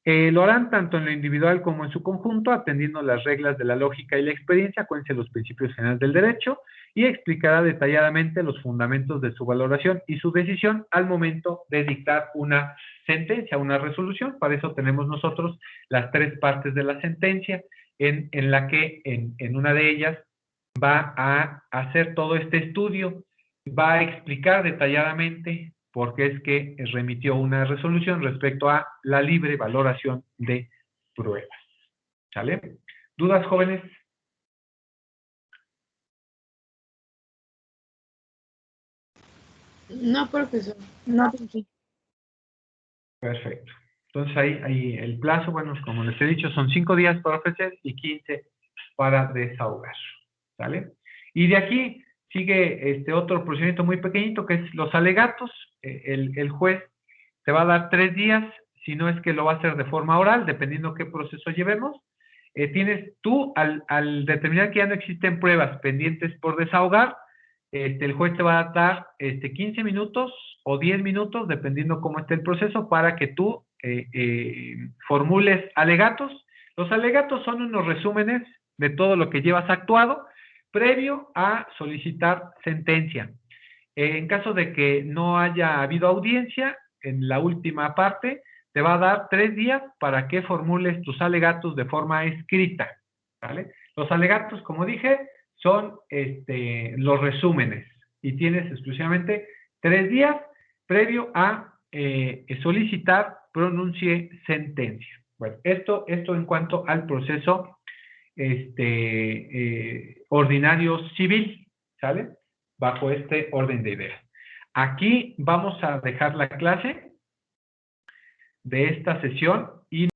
Speaker 1: Lo harán tanto en lo individual como en su conjunto, atendiendo las reglas de la lógica y la experiencia, acuérdense los principios generales del derecho, y explicará detalladamente los fundamentos de su valoración y su decisión al momento de dictar una sentencia, una resolución. Para eso tenemos nosotros las 3 partes de la sentencia, en la que en una de ellas va a hacer todo este estudio, va a explicar detalladamente por qué es que remitió una resolución respecto a la libre valoración de pruebas. ¿Sale? ¿Dudas, jóvenes?
Speaker 2: No, profesor.
Speaker 3: No, profesor.
Speaker 1: Perfecto. Entonces ahí el plazo, bueno, como les he dicho, son 5 días para ofrecer y 15 para desahogar. ¿Sale? Y de aquí sigue otro procedimiento muy pequeñito que es los alegatos. El juez te va a dar 3 días, si no es que lo va a hacer de forma oral, dependiendo qué proceso llevemos. Tienes tú, al determinar que ya no existen pruebas pendientes por desahogar, el juez te va a dar 15 minutos o 10 minutos, dependiendo cómo esté el proceso, para que tú formules alegatos. Los alegatos son unos resúmenes de todo lo que llevas actuado previo a solicitar sentencia. En caso de que no haya habido audiencia, en la última parte, te va a dar 3 días para que formules tus alegatos de forma escrita, ¿vale? Los alegatos, como dije, son los resúmenes y tienes exclusivamente 3 días previo a solicitar pronuncie sentencia. Bueno, esto en cuanto al proceso ordinario civil, ¿sale? Bajo este orden de ideas. Aquí vamos a dejar la clase de esta sesión y